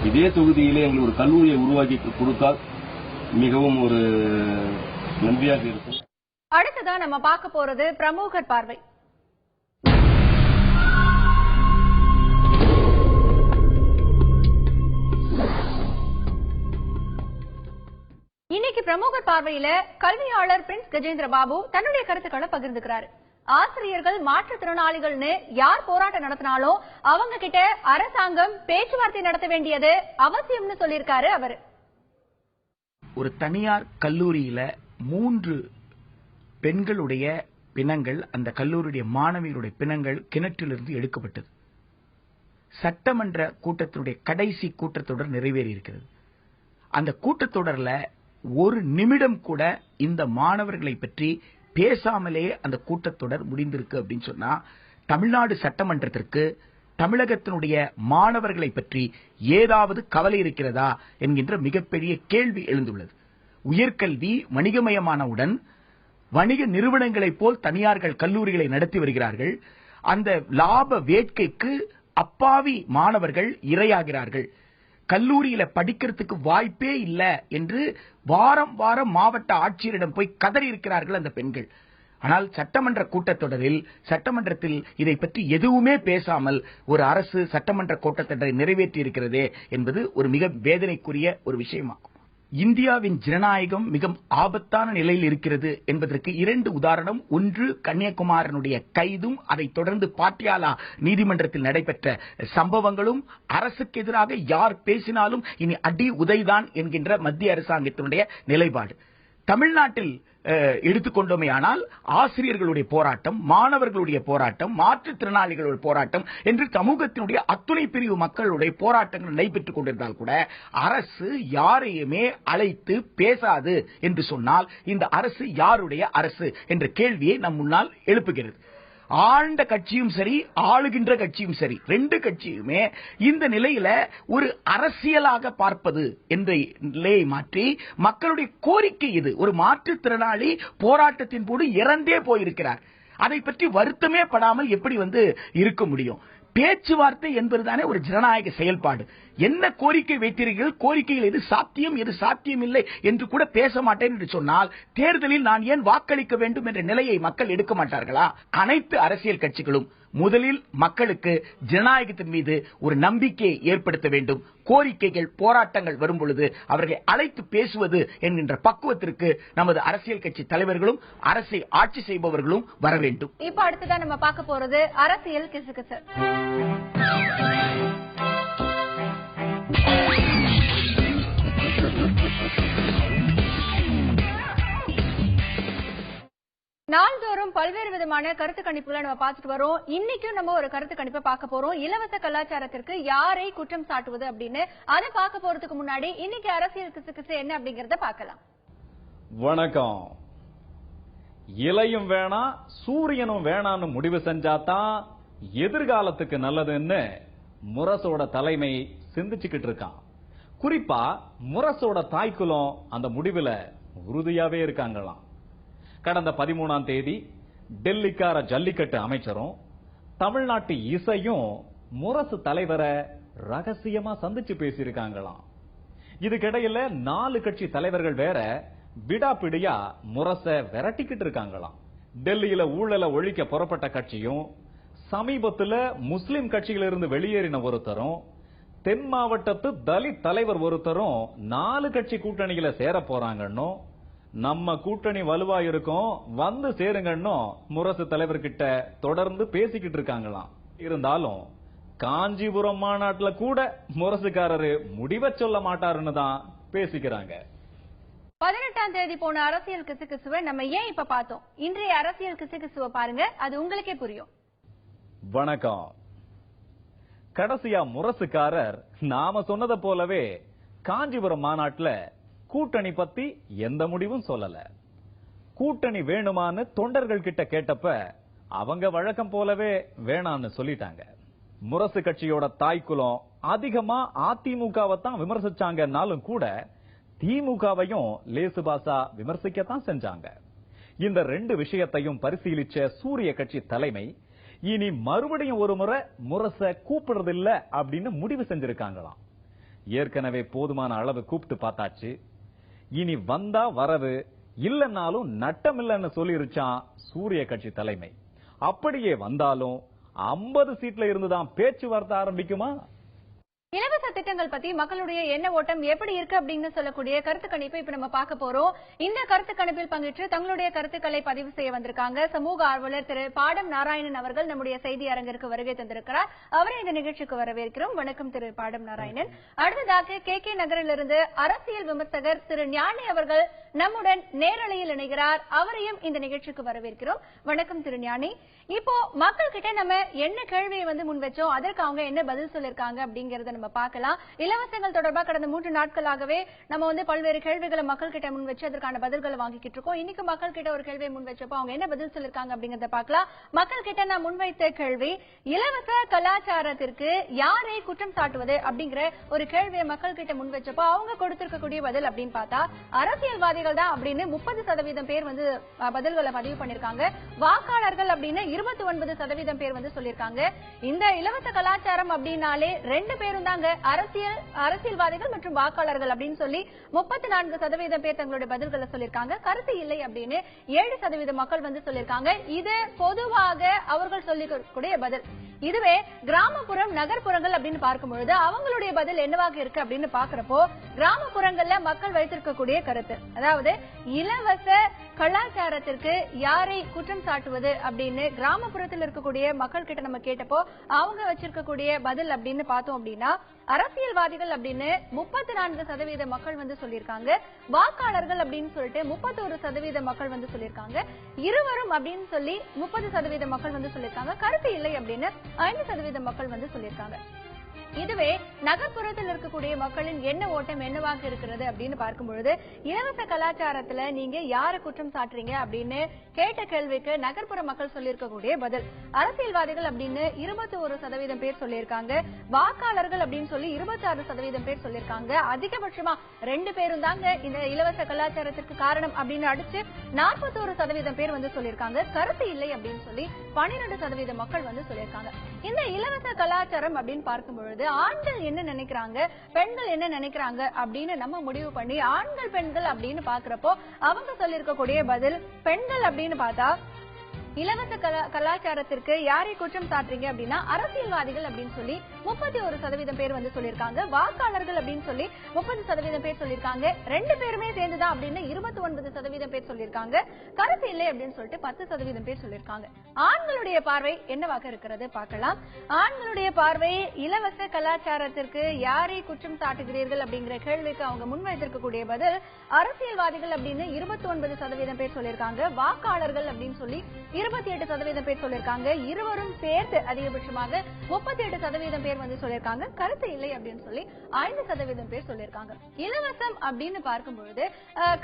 இதே தொகுதியிலே எங்கள் ஒரு கல்லூரியை உருவாக்கி கொடுத்தால் மிகவும் ஒரு நன்றியாக இருக்கும். அடுத்ததான் நம்ம பார்க்க போறது பிரமுகர் பார்வை. இன்னைக்கு பிரமுகர் பார்வையில கல்வியாளர் பிரின்ஸ் கஜேந்திர பாபு தன்னுடைய கருத்துக்களை பகிர்ந்துக்கிறாரு. ஆசிரியர்கள் மாற்றுத்திறனாளிகள்னு யார் போராட்டம் நடத்தினாலும் அவங்க கிட்ட அரசாங்கம் பேச்சுவார்த்தை நடத்த வேண்டியது அவசியம்னு சொல்லியிருக்காரு அவரு. ஒரு தனியார் கல்லூரியில 3 பெண்களுடைய பிணங்கள், அந்த கல்லூரியுடைய மாணவியருடைய பிணங்கள் கிணற்றிலிருந்து எடுக்கப்பட்டது. சட்டமன்ற கூட்டத்தினுடைய கடைசி கூட்டத்தொடர் நிறைவேறி இருக்கிறது. அந்த கூட்டத்தொடர்ல 1 நிமிடம் கூட இந்த மாணவர்களை பற்றி பேசாமலே அந்த கூட்டத்தொடர் முடிந்திருக்கு அப்படின்னு சொன்னா, தமிழ்நாடு சட்டமன்றத்திற்கு தமிழகத்தினுடைய மாணவர்களை பற்றி ஏதாவது கவலை இருக்கிறதா என்கின்ற மிகப்பெரிய கேள்வி எழுந்துள்ளது. உயர்கல்வி வணிகமயமானவுடன் வணிக நிறுவனங்களைப் போல் தனியார்கள் கல்லூரிகளை நடத்தி வருகிறார்கள். அந்த லாப வேட்கைக்கு அப்பாவி மாணவர்கள் இரையாகிறார்கள். கல்லூரியில படிக்கிறதுக்கு வாய்ப்பே இல்லை என்று வாரம் வாரம் மாவட்ட ஆட்சியரிடம் போய் கதறி இருக்கிறார்கள் அந்த பெண்கள். ஆனால் சட்டமன்ற கூட்டத்தொடரில் சட்டமன்றத்தில் இதை பற்றி எதுவுமே பேசாமல் ஒரு அரசு சட்டமன்ற கூட்டத்தொடரை நிறைவேற்றி இருக்கிறதே என்பது ஒரு மிக வேதனைக்குரிய ஒரு விஷயமாகும். இந்தியாவின் ஜனநாயகம் மிக ஆபத்தான நிலையில் இருக்கிறது என்பதற்கு 2 உதாரணம். ஒன்று, கன்னியாகுமாரனுடைய கைதும் அதைத் தொடர்ந்து பாட்டியாலா நீதிமன்றத்தில் நடைபெற்ற சம்பவங்களும், அரசுக்கு எதிராக யார் பேசினாலும் இனி அடி உதைதான் என்கின்ற மத்திய அரசாங்கத்தினுடைய நிலைப்பாடு. தமிழ்நாட்டில் எடுத்துக்கொண்டோமேயானால் ஆசிரியர்களுடைய போராட்டம், மாணவர்களுடைய போராட்டம், மாற்றுத்திறனாளிகளுடைய போராட்டம் என்று சமூகத்தினுடைய அத்துணை பிரிவு மக்களுடைய போராட்டங்கள் நடைபெற்றுக் கொண்டிருந்தால் கூட அரசு யாரையுமே அழைத்து பேசாது என்று சொன்னால் இந்த அரசு யாருடைய அரசு என்ற கேள்வியை நம் முன்னால் எழுப்புகிறது. ஆண்ட கட்சியும் சரி, ஆளுகின்ற கட்சியும் சரி, 2 கட்சியுமே இந்த நிலையில ஒரு அரசியலாக பார்ப்பது என்ற நிலையை மாற்றி மக்களுடைய கோரிக்கை இது. ஒரு மாற்றுத்திறனாளி போராட்டத்தின் போது இறந்தே போயிருக்கிறார். அதை பற்றி வருத்தமே படாமல் எப்படி இருக்க முடியும்? பேச்சுவார்த்தை என்பதுதானே ஒரு ஜனநாயக செயல்பாடு. என்ன கோரிக்கை வைத்தீர்கள், கோரிக்கைகள் எது சாத்தியம் எது சாத்தியம் இல்லை என்று கூட பேச மாட்டேன் என்று சொன்னால் தேர்தலில் நான் ஏன் வாக்களிக்க வேண்டும் என்ற நிலையை மக்கள் எடுக்க மாட்டார்களா? அனைத்து அரசியல் கட்சிகளும் முதலில் மக்களுக்கு ஜனநாயகத்தின் மீது ஒரு நம்பிக்கையை ஏற்படுத்த வேண்டும். கோரிக்கைகள் போராட்டங்கள் வரும் பொழுது அவர்களை அழைத்து பேசுவது என்கின்ற பக்குவத்திற்கு நமது அரசியல் கட்சி தலைவர்களும் அரசை ஆட்சி செய்பவர்களும் வர வேண்டும். இப்ப அடுத்ததான் நம்ம பார்க்க போறது அரசியல் கிசுகிசு. நாள்தோறும் பல்வேறு விதமான கருத்து கணிப்புகளை நம்ம பார்த்துட்டு வரோம். இன்னைக்கும் நம்ம ஒரு கருத்து கணிப்பை பார்க்க போறோம். இலவச கலாச்சாரத்திற்கு யாரை குற்றம் சாட்டுவது அப்படின்னு. அதை பார்க்க போறதுக்கு முன்னாடி இன்னைக்கு அரசியல் கிசுகிசு என்ன அப்படிங்கறத பார்க்கலாம். வணக்கம். இலையும் வேணாம் சூரியனும் வேணான்னு முடிவு செஞ்சாதான் எதிர்காலத்துக்கு நல்லதுன்னு முரசோட தலைமை சிந்திச்சுக்கிட்டு இருக்கான். குறிப்பா முரசோட தாய்க்குலம் அந்த முடிவுல உறுதியாவே இருக்காங்களாம். கடந்த 13ஆம் தேதி டெல்லிக்கார ஜல்லிக்கட்டு அமைச்சரும் தமிழ்நாட்டு இசையும் முரசு தலைவரை ரகசியமா சந்திச்சு பேசியிருக்காங்களாம். இதுக்கிடையில 4 கட்சி தலைவர்கள் வேற விடாப்பிடியா முரச விரட்டிக்கிட்டு இருக்காங்களாம். டெல்லியில ஊழலை ஒழிக்க புறப்பட்ட கட்சியும் சமீபத்துல முஸ்லிம் கட்சியிலிருந்து வெளியேறின ஒருத்தரும் தென் மாவட்டத்து தலித் தலைவர் ஒருத்தரும் 4 கட்சி கூட்டணியில சேர போறாங்கன்னு, நம்ம கூட்டணி வலுவா இருக்கும் வந்து சேருங்கன்னு முரசு தலைவர்கிட்ட தொடர்ந்து பேசிக்கிட்டு இருக்காங்களாம். இருந்தாலும் காஞ்சிபுரம் மாநாட்டுல கூட முரசுக்காரரு முடிவை சொல்ல மாட்டாருன்னு தான் பேசிக்கிறாங்க. 18ஆம் தேதி போன அரசியல் கிசுகிசுவை நம்ம ஏன் இப்ப பார்த்தோம்? இன்றைய அரசியல் கிசுகிசுவை பாருங்க, அது உங்களுக்கே புரியும். வணக்கம். கடைசியா முரசுக்காரர் நாம சொன்னதை போலவே காஞ்சிபுரம் மாநாட்டுல கூட்டணி பத்தி எந்த முடிவும் சொல்லல. கூட்டணி வேணுமான்னு தொண்டர்கள் கிட்ட கேட்டப்ப அவங்க வழக்கம் போலவே வேணான்னு சொல்லிட்டாங்க. முரசு கட்சியோட தாய்க்குலம் அதிகமா அதிமுகவை தான் விமர்சிச்சாங்கன்னாலும் கூட திமுகவையும் லேசுபாசா விமர்சிக்கத்தான் செஞ்சாங்க. இந்த 2 விஷயத்தையும் பரிசீலிச்ச சூரிய கட்சி தலைமை இனி மறுபடியும் ஒரு முறை முரச கூப்பிடுறதில்ல அப்படின்னு முடிவு செஞ்சிருக்காங்களாம். ஏற்கனவே போதுமான அளவு கூப்பிட்டு பார்த்தாச்சு. இனி வந்தா வரவு, இல்லன்னாலும் நட்டம் இல்லன்னு சொல்லிருச்சான் சூரிய கட்சி தலைமை. அப்படியே வந்தாலும் 50 சீட்ல இருந்துதான் பேச்சுவார்த்தை ஆரம்பிக்குமா? இலவச திட்டங்கள் பத்தி மக்களுடைய எண்ண ஓட்டம் எப்படி இருக்கு அப்படின்னு சொல்லக்கூடிய கருத்து கணிப்பை இப்ப நம்ம பார்க்க போறோம். இந்த கருத்து கணிப்பில் பங்கேற்று தங்களுடைய கருத்துக்களை பதிவு செய்ய வந்திருக்காங்க சமூக ஆர்வலர் திரு பாடம் நாராயணன் அவர்கள் நம்முடைய செய்தி அரங்கிற்கு வருகை தந்திருக்கிறார். அவரை இந்த நிகழ்ச்சிக்கு வரவேற்கிறோம். வணக்கம் திரு பாடம் நாராயணன். அடுத்ததாக கே நகரிலிருந்து அரசியல் விமர்சகர் திரு ஞானி அவர்கள் நம்முடன் நேரலையில் இணைகிறார். அவரையும் இந்த நிகழ்ச்சிக்கு வரவேற்கிறோம். வணக்கம் திரு ஞானி. இப்போ மக்கள் கிட்ட நம்ம என்ன கேள்வியை முன் வச்சோம், அதற்கு அவங்க என்ன பதில் சொல்லிருக்காங்க அப்படிங்கறத நம்ம பார்க்கலாம். இலவசங்கள் தொடர்பாக கடந்த 3 நாட்களாகவே நம்ம பல்வேறு கேள்விகளை மக்கள் கிட்ட முன் வச்சு அதற்கான பதில்களை வாங்கிக்கிட்டு இருக்கோம். இன்னைக்கு மக்கள் கிட்ட ஒரு கேள்வியை முன் வச்சப்போ அவங்க என்ன பதில் சொல்லிருக்காங்க அப்படிங்கறத பார்க்கலாம். மக்கள் கிட்ட நான் முன்வைத்த கேள்வி, இலவச கலாச்சாரத்திற்கு யாரை குற்றம் சாட்டுவது அப்படிங்கிற ஒரு கேள்வியை மக்கள் கிட்ட முன் வச்சப்போ அவங்க கொடுத்திருக்கக்கூடிய பதில் அப்படின்னு பார்த்தா அரசியல்வாதிகள் தான் அப்படின்னு 30% பேர் பதில்களை பதிவு பண்ணிருக்காங்க. வாக்காளர்கள் அப்படின்னு 29% பேர் சொல்லிருக்காங்க. இந்த இலவச கலாச்சாரம் அப்படின்னாலே 2 பேரும் தாங்க அரசியல்வாதிகள் மற்றும் வாக்காளர்கள் அப்படின்னு சொல்லி 34% பேர் தங்களுடைய பதில்களை சொல்லிருக்காங்க. கருத்து இல்லை அப்படின்னு 7% மக்கள் சொல்லிருக்காங்க. இது பொதுவாக அவர்கள் சொல்லிக்கூடிய பதில். இதுவே கிராமப்புறம் நகர்ப்புறங்கள் அப்படின்னு பார்க்கும்பொழுது அவங்களுடைய பதில் என்னவாக இருக்கு அப்படின்னு பாக்குறப்போ கிராமப்புறங்கள்ல மக்கள் வைத்திருக்கக்கூடிய கருத்து, அதாவது இலவச கலாச்சாரத்திற்கு யாரை குற்றம் சாட்டுவது அப்படின்னு கிராமப்புறத்தில் இருக்கக்கூடிய மக்கள் கிட்ட நம்ம கேட்டப்போ அவங்க வச்சிருக்கக்கூடிய பதில் அப்படின்னு பார்த்தோம் அப்படின்னா அரசியல்வாதிகள் அப்படின்னு 34% மக்கள் சொல்லியிருக்காங்க. வாக்காளர்கள் அப்படின்னு சொல்லிட்டு 31% மக்கள் சொல்லியிருக்காங்க. இருவரும் அப்படின்னு சொல்லி 30% மக்கள் சொல்லியிருக்காங்க. கருத்து இல்லை அப்படின்னு 5% மக்கள் சொல்லியிருக்காங்க. இதுவே நகர்ப்புறத்தில் இருக்கக்கூடிய மக்களின் எண்ண ஓட்டம் என்னவாக இருக்கிறது அப்படின்னு பார்க்கும் பொழுது இலவச கலாச்சாரத்துல நீங்க யாரை குற்றம் சாட்டுறீங்க அப்படின்னு கேட்ட கேள்விக்கு நகர்ப்புற மக்கள் சொல்லியிருக்கக்கூடிய பதில். அரசியல்வாதிகள் அப்படின்னு 21% பேர் சொல்லியிருக்காங்க, வாக்காளர்கள் அப்படின்னு சொல்லி 26% பேர் சொல்லியிருக்காங்க, அதிகபட்சமா 2 பேரும் தாங்க இந்த இலவச கலாச்சாரத்திற்கு காரணம் அப்படின்னு அடிச்சு 41% பேர் வந்து சொல்லியிருக்காங்க. கருத்து இல்லை அப்படின்னு சொல்லி 12% மக்கள் வந்து சொல்லியிருக்காங்க. இந்த இலவச கலாச்சாரம் அப்படின்னு பார்க்கும் பொழுது ஆண்கள் என்ன நினைக்கிறாங்க, பெண்கள் என்ன நினைக்கிறாங்க அப்படின்னு நம்ம முடிவு பண்ணி ஆண்கள் பெண்கள் அப்படின்னு பாக்குறப்போ அவங்க சொல்லிருக்கக்கூடிய பதில், பெண்கள் அப்படின்னு பார்த்தா இலவச கலாச்சாரத்திற்கு யாரை குற்றம் சாட்டுறீங்க அப்படின்னா அரசியல்வாதிகள் அப்படின்னு சொல்லி 31% பேர் வந்து சொல்லியிருக்காங்க, வாக்காளர்கள் அப்படின்னு சொல்லி 30% பேர் சொல்லியிருக்காங்க, 2 பேருமே சேர்ந்துதான் அப்படின்னு 29% பேர் சொல்லியிருக்காங்க, கருத்து இல்லை அப்படின்னு சொல்லிட்டு 10% பேர் சொல்லியிருக்காங்க. ஆண்களுடைய பார்வை என்னவாக இருக்கிறது பார்க்கலாம். ஆண்களுடைய பார்வை இலவச கலாச்சாரத்திற்கு யாரை குற்றம் சாட்டுகிறீர்கள் அப்படிங்கிற கேள்விக்கு அவங்க முன்வைத்திருக்கக்கூடிய பதில், அரசியல்வாதிகள் அப்படின்னு 29% பேர் சொல்லியிருக்காங்க, வாக்காளர்கள் அப்படின்னு சொல்லி 28% பேர் சொல்லியிருக்காங்க, இருவரும் சேர்த்து அதிகபட்சமாக 38% பேர் வந்து சொல்லியிருக்காங்க, கருத்து இல்லை அப்படின்னு சொல்லி 5% பேர் சொல்லியிருக்காங்க. இலவசம் அப்படின்னு பார்க்கும் பொழுது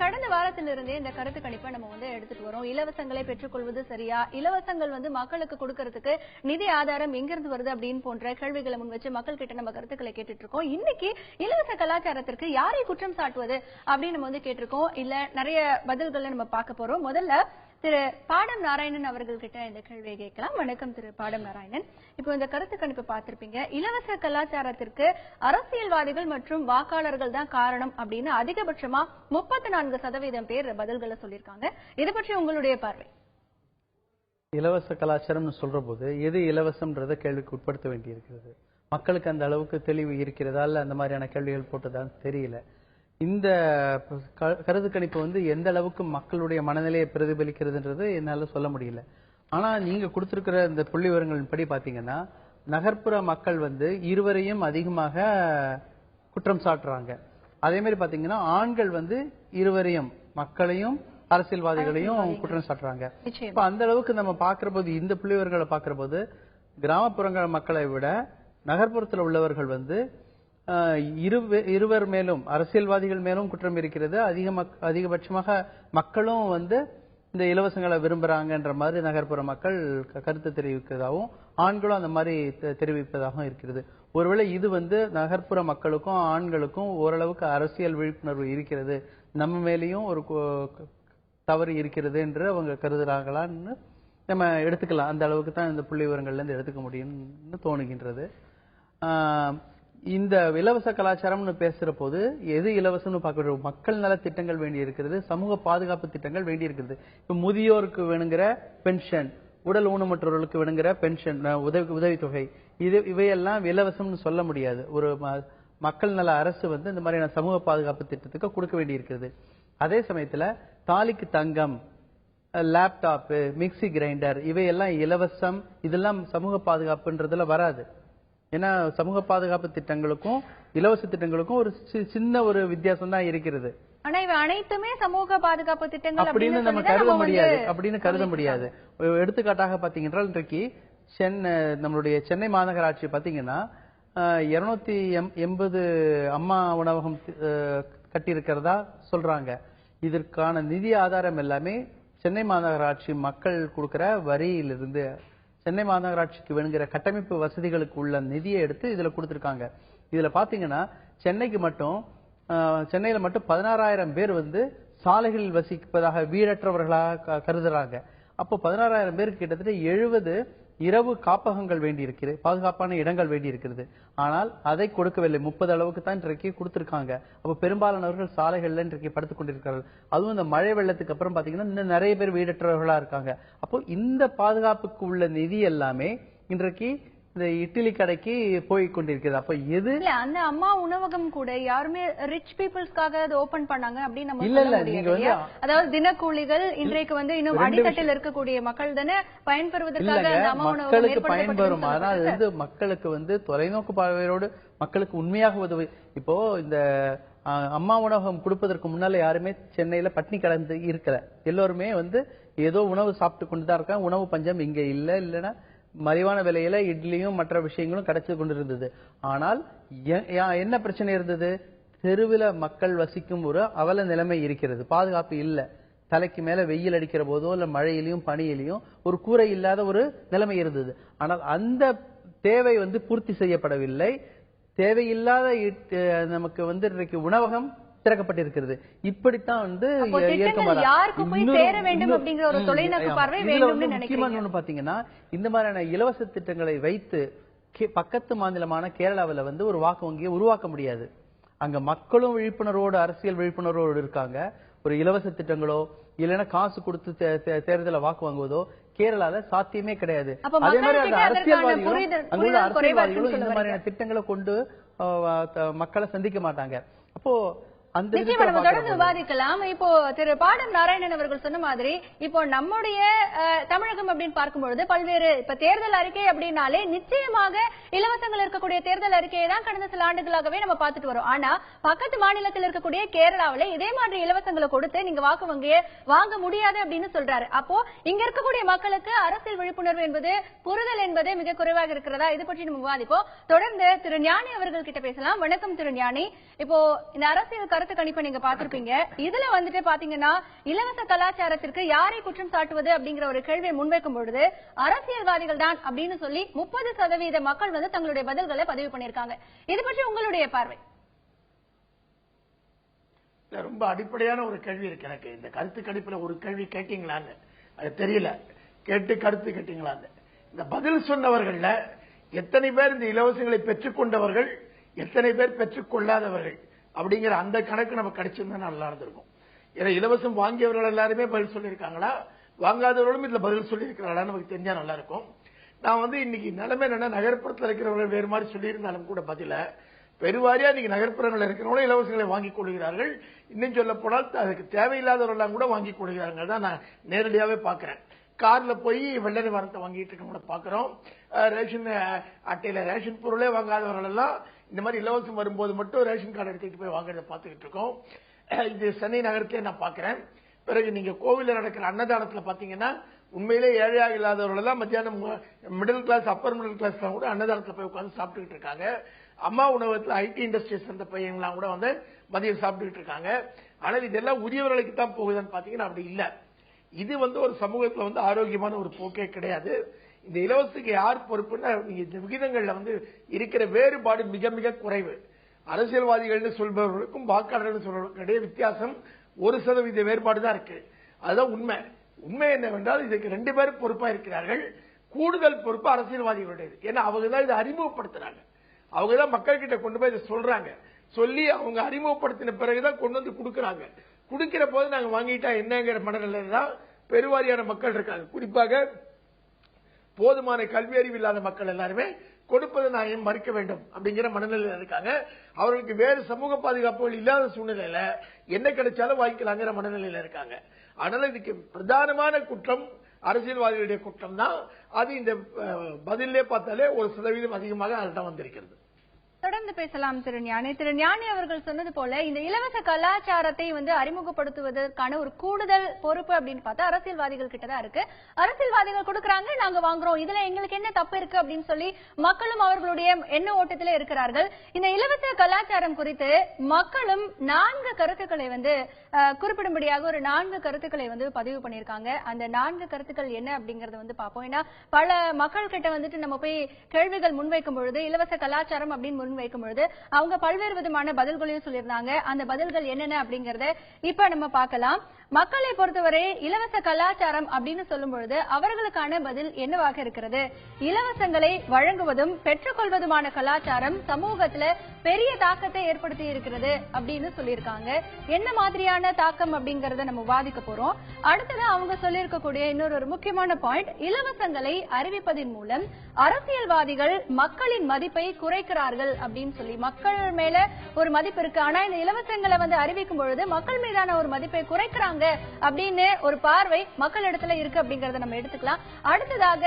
கடந்த வாரத்திலிருந்தே இந்த கருத்து கணிப்பை நம்ம வந்து எடுத்துட்டு வரோம். இலவசங்களை பெற்றுக்கொள்வது சரியா, இலவசங்கள் வந்து மக்களுக்கு கொடுக்கறதுக்கு நிதி ஆதாரம் எங்கிருந்து வருது அப்படின்னு போன்ற கேள்விகளை முன் வச்சு மக்கள் கிட்ட நம்ம கருத்துக்களை கேட்டுட்டு இருக்கோம். இன்னைக்கு இலவச கலாச்சாரத்திற்கு யாரை குற்றம் சாட்டுவது அப்படின்னு நம்ம வந்து கேட்டிருக்கோம். இல்ல நிறைய பதில்களை நம்ம பார்க்க போறோம். முதல்ல திரு பாடம் நாராயணன் அவர்கள் கிட்ட இந்த கேள்வியை கேட்கலாம். வணக்கம் திரு பாடம் நாராயணன். இப்போ இந்த கருத்து கணிப்பு பார்த்திருப்பீங்க, இலவச கலாச்சாரத்திற்கு அரசியல்வாதிகள் மற்றும் வாக்காளர்கள் தான் காரணம் அப்படின்னு அதிகபட்சமா 34% பேர் பதில்களை சொல்லியிருக்காங்க. இதை பற்றி உங்களுடைய பார்வை? இலவச கலாச்சாரம்னு சொல்ற போது எது இலவசம்ன்றத கேள்விக்கு உட்படுத்த வேண்டி இருக்கிறது. மக்களுக்கு அந்த அளவுக்கு தெளிவு இருக்கிறதா இல்ல அந்த மாதிரியான கேள்விகள் போட்டதான்னு தெரியல. இந்த கருத்து கணிப்பு வந்து எந்த அளவுக்கு மக்களுடைய மனநிலையை பிரதிபலிக்கிறதுன்றது என்னால சொல்ல முடியல. ஆனா நீங்க கொடுத்திருக்கிற இந்த புள்ளி விவரங்களின் படி பாத்தீங்கன்னா நகர்ப்புற மக்கள் வந்து இருவரையும் அதிகமாக குற்றம் சாட்டுறாங்க. அதே மாதிரி பாத்தீங்கன்னா ஆண்கள் வந்து இருவரையும், மக்களையும் அரசியல்வாதிகளையும் குற்றம் சாட்டுறாங்க. இப்ப அந்த அளவுக்கு நம்ம பாக்குற போது, இந்த புள்ளி விவரங்களை பாக்குற போது கிராமப்புறங்கள் மக்களை விட நகர்ப்புறத்தில் உள்ளவர்கள் வந்து இருவர் மேலும், அரசியல்வாதிகள் மேலும் குற்றம் இருக்கிறது. அதிகபட்சமாக மக்களும் வந்து இந்த இலவசங்களை விரும்புறாங்கன்ற மாதிரி நகர்ப்புற மக்கள் கருத்து தெரிவிக்கிறதாகவும் ஆண்களும் அந்த மாதிரி தெரிவிப்பதாகவும் இருக்கிறது. ஒருவேளை இது வந்து நகர்ப்புற மக்களுக்கும் ஆண்களுக்கும் ஓரளவுக்கு அரசியல் விழிப்புணர்வு இருக்கிறது, நம்ம மேலேயும் ஒரு தவறு இருக்கிறது என்று அவங்க கருதுறாங்களான்னு நம்ம எடுத்துக்கலாம். அந்த அளவுக்கு தான் இந்த புள்ளி விவரங்கள்ல இருந்து எடுத்துக்க முடியும்னு தோணுகின்றது. இந்த இலவச கலாச்சாரம்னு பேசுற போது எது இலவசம்னு பார்க்கிறோம், மக்கள் நல திட்டங்கள் வேண்டி இருக்கிறது, சமூக பாதுகாப்பு திட்டங்கள் வேண்டி இருக்கிறது. இப்ப முதியோருக்கு வேணுங்கிற பென்ஷன், உடல் ஊனமுற்றவர்களுக்கு வேணுங்கிற பென்ஷன், உதவித்தொகை, இவையெல்லாம் இலவசம்னு சொல்ல முடியாது. ஒரு மக்கள் நல அரசு வந்து இந்த மாதிரியான சமூக பாதுகாப்பு திட்டத்துக்கு கொடுக்க வேண்டி இருக்கிறது. அதே சமயத்துல தாலிக்கு தங்கம், லேப்டாப், மிக்சி கிரைண்டர் இவையெல்லாம் இலவசம், இதெல்லாம் சமூக பாதுகாப்புன்றதுல வராது. ஏன்னா சமூக பாதுகாப்பு திட்டங்களுக்கும் இலவச திட்டங்களுக்கும் ஒரு சின்ன ஒரு வித்தியாசம் தான் இருக்கிறது. ஆனா இவை அனைத்துமே சமூக பாதுகாப்பு திட்டங்கள் அப்படின்னு நம்ம கருத முடியாது. எடுத்துக்காட்டாக பாத்தீங்கன்னா இன்றைக்கு நம்மளுடைய சென்னை மாநகராட்சி பாத்தீங்கன்னா 280 அம்மா உணவகம் கட்டியிருக்கிறதா சொல்றாங்க. இதற்கான நிதி ஆதாரம் எல்லாமே சென்னை மாநகராட்சி மக்கள் கொடுக்கிற வரியிலிருந்து, சென்னை மாநகராட்சிக்கு வேணுங்கிற கட்டமைப்பு வசதிகளுக்கு உள்ள நிதியை எடுத்து இதுல கொடுத்திருக்காங்க. இதுல பாத்தீங்கன்னா சென்னையில மட்டும் 16,000 பேர் வந்து சாலைகளில் வசிப்பதாக வீடற்றவர்களாக கருதுறாங்க. அப்போ 16,000 பேருக்கு கிட்டத்தட்ட 70 இரவு காப்பகங்கள் வேண்டி இருக்கிறது, பாதுகாப்பான இடங்கள் வேண்டி இருக்கிறது. ஆனால் அதை கொடுக்கவில்லை. 30 அளவுக்கு தான் இன்றைக்கு கொடுத்திருக்காங்க. அப்போ பெரும்பாலானவர்கள் சாலைகள்ல இன்றைக்கு படுத்துக் கொண்டிருக்கிறார்கள். அதுவும் இந்த மழை வெள்ளத்துக்கு அப்புறம் பாத்தீங்கன்னா இன்னும் நிறைய பேர் வீடற்றவர்களா இருக்காங்க. அப்போ இந்த பாதுகாப்புக்கு உள்ள நிதி எல்லாமே இன்றைக்கு இந்த இட்லி கடைக்கு போய் கொண்டிருக்கிறது. அப்ப எது அந்த அம்மா உணவகம் கூட யாருமே ரிச் பீப்புள்ஸ்க்காக ஓபன் பண்ணாங்க அப்படின்னு நம்ம இல்ல. நீங்க வந்து அதாவது தினக்கூலிகள் இன்றைக்கு வந்து இன்னும் அடித்தட்டில் இருக்கக்கூடிய மக்கள் தானே பயன்பெறுவதற்காக மக்களுக்கு பயன்பெறும். ஆனால் அது வந்து மக்களுக்கு வந்து தொலைநோக்கு பார்வையோடு மக்களுக்கு உண்மையாக உதவி. இப்போ இந்த அம்மா உணவகம் கொடுப்பதற்கு முன்னால யாருமே சென்னையில பட்டினி கடந்து இருக்கல. எல்லோருமே வந்து ஏதோ உணவு சாப்பிட்டு கொண்டுதான் இருக்காங்க. உணவு பஞ்சம் இங்க இல்லைன்னா மலிவான விலையில இட்லியும் மற்ற விஷயங்களும் கிடைச்சு கொண்டிருந்தது. ஆனால் என்ன பிரச்சனை இருந்தது? தெருவில் மக்கள் வசிக்கும் ஒரு அவல நிலைமை இருக்கிறது. பாதுகாப்பு இல்ல. தலைக்கு மேல வெயில் அடிக்கிற போதோ இல்ல மழையிலையும் பனியிலையும் ஒரு கூரை இல்லாத ஒரு நிலைமை இருந்தது. ஆனால் அந்த தேவை பூர்த்தி செய்யப்படவில்லை. தேவையில்லாத நமக்கு இன்றைக்கு உணவகம் திறக்கப்பட்டிருக்கிறது. இப்படித்தான் முக்கியமான பாத்தீங்கன்னா இந்த மாதிரியான இலவச திட்டங்களை வைத்து பக்கத்து மாநிலமான கேரளாவில் ஒரு வாக்கு வங்கியை உருவாக்க முடியாது. அங்க மக்களும் விழிப்புணர்வோடு அரசியல் விழிப்புணர்வோடு இருக்காங்க. ஒரு இலவச திட்டங்களோ இல்லைன்னா காசு கொடுத்து தேர்தலை வாக்கு வாங்குவதோ கேரளால சாத்தியமே கிடையாது. அதே மாதிரி அந்த அரசியல்வாதிகளும் இந்த மாதிரியான திட்டங்களை கொண்டு மக்களை சந்திக்க மாட்டாங்க. அப்போ தொடர்ந்து விவாதிக்கலாம். இப்போ திரு பாடம் நாராயணன் அவர்கள் சொன்ன மாதிரி இப்போ நம்முடைய தமிழகம் அப்படின்னு பார்க்கும்பொழுது பல்வேறு இப்ப தேர்தல் அறிக்கை அப்படின்னாலே நிச்சயமாக இலவசங்கள் இருக்கக்கூடிய தேர்தல் அறிக்கையை தான் கடந்த சில ஆண்டுகளாகவே நம்ம பார்த்துட்டு வரோம். ஆனா பக்கத்து மாநிலத்தில் இருக்கக்கூடிய கேரளாவில இதே மாதிரி இலவசங்களை கொடுத்து நீங்க வாக்கு வங்கியை வாங்க முடியாது அப்படின்னு சொல்றாரு. அப்போ இங்க இருக்கக்கூடிய மக்களுக்கு அரசியல் விழிப்புணர்வு என்பது புரிதல் என்பது மிக குறைவாக இருக்கிறதா? இது பற்றி நம்ம விவாதிப்போம். தொடர்ந்து திரு ஞானி அவர்கள் கிட்ட பேசலாம். வணக்கம் திரு ஞானி. இப்போ இந்த அரசியல் கருத்து கணிப்பை நீங்க பாத்திருப்பீங்க. இதுல பாத்தீங்கன்னா இலவச கலாச்சாரத்திற்கு யாரை குற்றம் சாட்டுவது அப்படிங்கிற ஒரு கேள்வியை முன்வைக்கும் பொழுது அரசியல்வாதிகள் தான் அப்படின்னு சொல்லி 30% மக்கள் தங்களுடைய பதில்களை பதிவு பண்ணிருக்காங்க. இது பற்றி உங்களுடைய பார்வை? ரொம்ப அடிப்படையான ஒரு கேள்வி இருக்கு எனக்கு. இந்த கருத்து கணிப்புல ஒரு கேள்வி கேட்டீங்களான்னு அது தெரியல. கேட்டு கருத்து கேட்டீங்களான்னு இந்த பதில் சொன்னவர்கள்ல எத்தனை பேர் இந்த இலவசங்களை பெற்றுக்கொண்டவர்கள், எத்தனை பேர் பெற்றுக்கொள்ளாதவர்கள் அப்படிங்கிற அந்த கணக்கு நமக்கு கிடைச்சிருந்தா நல்லா இருந்திருக்கும். ஏன்னா இலவசம் வாங்கியவர்கள் எல்லாருமே பதில் சொல்லியிருக்காங்களா, வாங்காதவர்களும் இதுல பதில் சொல்லியிருக்கிறாங்களா நமக்கு தெரிஞ்சா நல்லா இருக்கும். நான் இன்னைக்கு நிலைமை என்னன்னா, நகர்ப்புறத்தில் இருக்கிறவர்கள் வேறு மாதிரி சொல்லியிருந்தாலும் கூட பதில பெருவாரியா இன்னைக்கு நகர்ப்புறங்கள் இருக்கிறவங்களும் இலவசங்களை வாங்கிக் கொள்கிறார்கள். இன்னும் சொல்ல போனால் அதுக்கு தேவையில்லாதவர்கள் கூட வாங்கிக் கொள்கிறார்கள் தான் நான் நேரடியாவே பாக்குறேன். கார்ல போய் வெள்ள நிவாரணத்தை வாங்கிட்டு இருக்கவங்கள பாக்குறோம். ரேஷன் அட்டையில ரேஷன் பொருளே வாங்காதவர்கள் எல்லாம் இந்த மாதிரி இலவசம் வரும்போது மட்டும் ரேஷன் கார்டு எடுத்துட்டு போய் வாங்குறத பாத்துக்கிட்டு இருக்கோம். இது சென்னை நகரத்திலே நான் பாக்குறேன். பிறகு நீங்க கோவில்ல நடக்கிற அன்னதானத்துல பாத்தீங்கன்னா உண்மையிலே ஏழையாக இல்லாதவர்கள் எல்லாம் மத்தியானம் middle class upper middle class கூட அன்னதானத்துல போய் உட்காந்து சாப்பிட்டுக்கிட்டு இருக்காங்க. அம்மா உணவகத்துல ஐடி இண்டஸ்ட்ரீஸ் அந்த பையன்லாம் கூட மதியம் சாப்பிட்டுக்கிட்டு இருக்காங்க. ஆனால் இதெல்லாம் உரியவர்களுக்கு தான் போகுதுன்னு பாத்தீங்கன்னா அப்படி இல்ல. இது ஒரு சமூகத்துல ஆரோக்கியமான ஒரு போக்கே கிடையாது. இந்த இலவசத்துக்கு யார் பொறுப்புன்னா இந்த விகிதங்கள்ல இருக்கிற வேறுபாடு மிக மிக குறைவு. அரசியல்வாதிகள் சொல்பவர்களுக்கும் வாக்காளர்கள் சொல்பவர்களுக்கும் இடையே வித்தியாசம் 1% வேறுபாடு தான் இருக்கு. அதுதான் உண்மை. உண்மை என்னவென்றால் இதுக்கு 2 பேரும் பொறுப்பா இருக்கிறார்கள். கூடுதல் பொறுப்பு அரசியல்வாதிகளுடையது. ஏன்னா அவங்க தான் இதை அறிமுகப்படுத்துறாங்க. அவங்க தான் மக்கள் கிட்ட கொண்டு போய் இதை சொல்றாங்க. சொல்லி அவங்க அறிமுகப்படுத்தின பிறகுதான் கொண்டு கொடுக்கறாங்க. குடிக்கிற போது நாங்க வாங்கிட்டா என்னங்கிற மனநிலையில தான் பெருவாரியான மக்கள் இருக்காங்க. குறிப்பாக போதுமான கல்வி அறிவு இல்லாத மக்கள் எல்லாருமே கொடுப்பதை நான் ஏன் மறுக்க வேண்டும் அப்படிங்கிற மனநிலையில இருக்காங்க. அவர்களுக்கு வேறு சமூக பாதுகாப்புகள் இல்லாத சூழ்நிலையில என்ன கிடைச்சாலும் வாங்கிக்கலாங்கிற மனநிலையில இருக்காங்க. அதனால இதுக்கு பிரதானமான குற்றம் அரசியல்வாதிகளுடைய குற்றம் தான். அது இந்த பதிலே பார்த்தாலே 1% அதிகமாக அதுதான் வந்திருக்கிறது. தொடர்ந்து பேசலாம் திரு ஞானி. திரு ஞானி அவர்கள் சொன்னது போல இந்த இலவச கலாச்சாரத்தை அறிமுகப்படுத்துவதற்கான ஒரு கூடுதல் பொறுப்பு அப்படின்னு பார்த்தா அரசியல்வாதிகள் கிட்டதான் இருக்கு. அரசியல்வாதிகள் கொடுக்கறாங்க, நாங்க வாங்குறோம், இதுல எங்களுக்கு என்ன தப்பு இருக்கு அப்படின்னு சொல்லி மக்களும் அவர்களுடைய எண்ண ஓட்டத்திலே இருக்கிறார்கள். இந்த இலவச கலாச்சாரம் குறித்து மக்களும் 4 கருத்துக்களை குறிப்பிடும்படியாக ஒரு 4 கருத்துக்களை பதிவு பண்ணியிருக்காங்க. அந்த 4 கருத்துக்கள் என்ன அப்படிங்கறத பார்ப்போம். ஏன்னா பல மக்கள் கிட்ட நம்ம போய் கேள்விகள் முன்வைக்கும் பொழுது இலவச கலாச்சாரம் அப்படின்னு வைக்கும் பொழுது அவங்க பல்வேறு விதமான பதில்களையும் சொல்லியிருந்தாங்க. அந்த பதில்கள் என்னென்ன அப்படிங்கறத இப்ப நம்ம பார்க்கலாம். மக்களை பொறுத்தவரை இலவச கலாச்சாரம் அப்படின்னு சொல்லும் பொழுது அவர்களுக்கான பதில் என்னவாக இருக்கிறது? இலவசங்களை வழங்குவதும் பெற்றுக்கொள்வதுமான கலாச்சாரம் சமூகத்துல பெரிய தாக்கத்தை ஏற்படுத்தி இருக்கிறது அப்படின்னு சொல்லியிருக்காங்க. என்ன மாதிரியான தாக்கம் அப்படிங்கறத நம்ம விவாதிக்க போறோம். அடுத்தது அவங்க சொல்லியிருக்கக்கூடிய இன்னொரு முக்கியமான பாயிண்ட், இலவசங்களை அறிவிப்பதன் மூலம் அரசியல்வாதிகள் மக்களின் மதிப்பை குறைக்கிறார்கள் அப்படின்னு சொல்லி மக்கள் மேல ஒரு மதிப்பு இருக்கு. ஆனா இந்த இலவசங்களை வந்து அறிவிக்கும் பொழுது மக்கள் மீதான ஒரு மதிப்பை குறைக்கிறாங்க அப்படின்னு ஒரு பார்வை மக்கள் இடத்துல இருக்கு அப்படிங்கறத நம்ம எடுத்துக்கலாம். அடுத்ததாக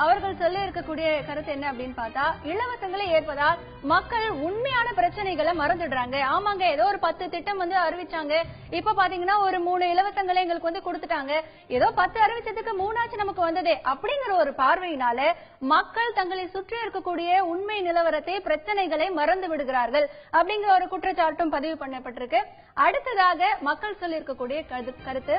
அவர்கள் சொல்ல இருக்கக்கூடிய கருத்து என்ன அப்படின்னு பார்த்தா, இலவசங்களை ஏற்பதால் மக்கள் உண்மையான பிரச்சனைகளை மறந்துடுறாங்க. ஆமாங்க, ஏதோ ஒரு 10 திட்டம் வந்து அறிவிச்சாங்க, இப்ப பாத்தீங்கன்னா ஒரு 3 இலவசங்களை எங்களுக்கு வந்து கொடுத்துட்டாங்க, ஏதோ 10 அறிவிச்சதுக்கு 3 நமக்கு வந்ததே அப்படிங்கிற ஒரு பார்வையினால மக்கள் தங்களை சுற்றி இருக்கக்கூடிய உண்மை நிலவரத்தை, பிரச்சனைகளை மறந்து விடுகிறார்கள் அப்படிங்கிற ஒரு குற்றச்சாட்டும் பதிவு பண்ணப்பட்டிருக்கு. அடுத்ததாக மக்கள் சொல்லி இருக்கக்கூடிய கருத்து,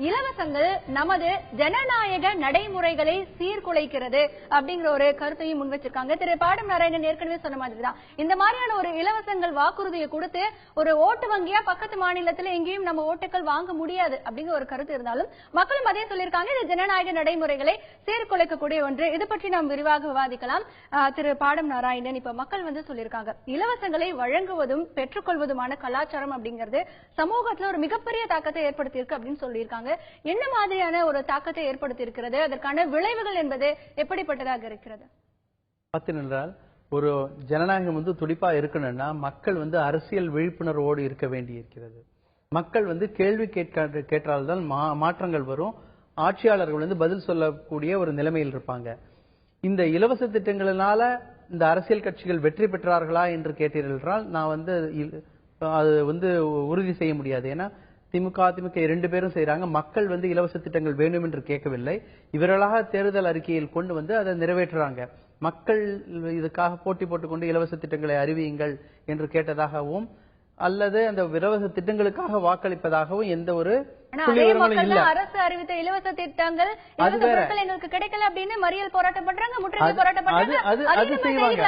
இலவசங்கள் நமது ஜனநாயக நடைமுறைகளை சீர்குலைக்கிறது அப்படிங்கிற ஒரு கருத்தையும் முன் வச்சிருக்காங்க. திரு பாடம் நாராயணன் ஏற்கனவே சொன்ன மாதிரிதான், இந்த மாதிரியான ஒரு இலவசங்கள் வாக்குறுதியை கொடுத்து ஒரு ஓட்டு வங்கியா பக்கத்து மாநிலத்தில் எங்கேயும் நம்ம ஓட்டுகள் வாங்க முடியாது அப்படிங்கிற ஒரு கருத்து இருந்தாலும் மக்களும் அதே சொல்லியிருக்காங்க, இது ஜனநாயக நடைமுறைகளை சீர்குலைக்கக்கூடிய ஒன்று. இது பற்றி நாம் விரிவாக விவாதிக்கலாம். திரு பாடம் நாராயணன், இப்ப மக்கள் வந்து சொல்லியிருக்காங்க, இலவசங்களை வழங்குவதும் பெற்றுக்கொள்வதுமான கலாச்சாரம் அப்படிங்கிறது சமூகத்துல ஒரு மிகப்பெரிய தாக்கத்தை ஏற்படுத்தியிருக்கு அப்படின்னு சொல்லியிருக்காங்க. என்ன மாதிரியான ஒரு தாக்கத்தை ஏற்படுத்தி இருக்கிறது, அதற்கான விளைவுகள் என்பது எப்படிப்பட்டதாக இருக்கிறது? பார்த்தீங்கன்றால் ஒரு ஜனநாயகம் வந்து துடிப்பா இருக்கணும்னா மக்கள் வந்து அரசியல் விழிப்புணர்வோடு இருக்க வேண்டி இருக்கிறது. மக்கள் வந்து கேள்வி கேட்டால்தான் மாற்றங்கள் வரும். ஆட்சியாளர்கள் வந்து பதில் சொல்லக்கூடிய ஒரு நிலைமையில் இருப்பாங்க. இந்த இலவச திட்டங்களினால இந்த அரசியல் கட்சிகள் வெற்றி பெற்றார்களா என்று கேட்டீர்கள் என்றால் நான் வந்து அது வந்து உறுதி செய்ய முடியாது. ஏன்னா திமுக அதிமுக 2 பேரும் செய்யறாங்க. மக்கள் வந்து இலவச திட்டங்கள் வேண்டும் என்று கேட்கவில்லை, இவர்களாக தேர்தல் அறிக்கையில் கொண்டு வந்து அதை நிறைவேற்றுறாங்க. மக்கள் இதுக்காக போட்டி போட்டுக்கொண்டு இலவச திட்டங்களை அறிவியுங்கள் என்று கேட்டதாகவும் அல்லது அந்த இலவச திட்டங்களுக்காக வாக்களிப்பதாகவும் எந்த ஒரு அரசு அறிவித்த இலவச திட்டங்கள் எங்களுக்கு கிடைக்கல அப்படின்னு மறியல் போராட்டம் பண்றாங்க, முற்றுகை போராட்டம் பண்றாங்க. அது செய்வாங்க.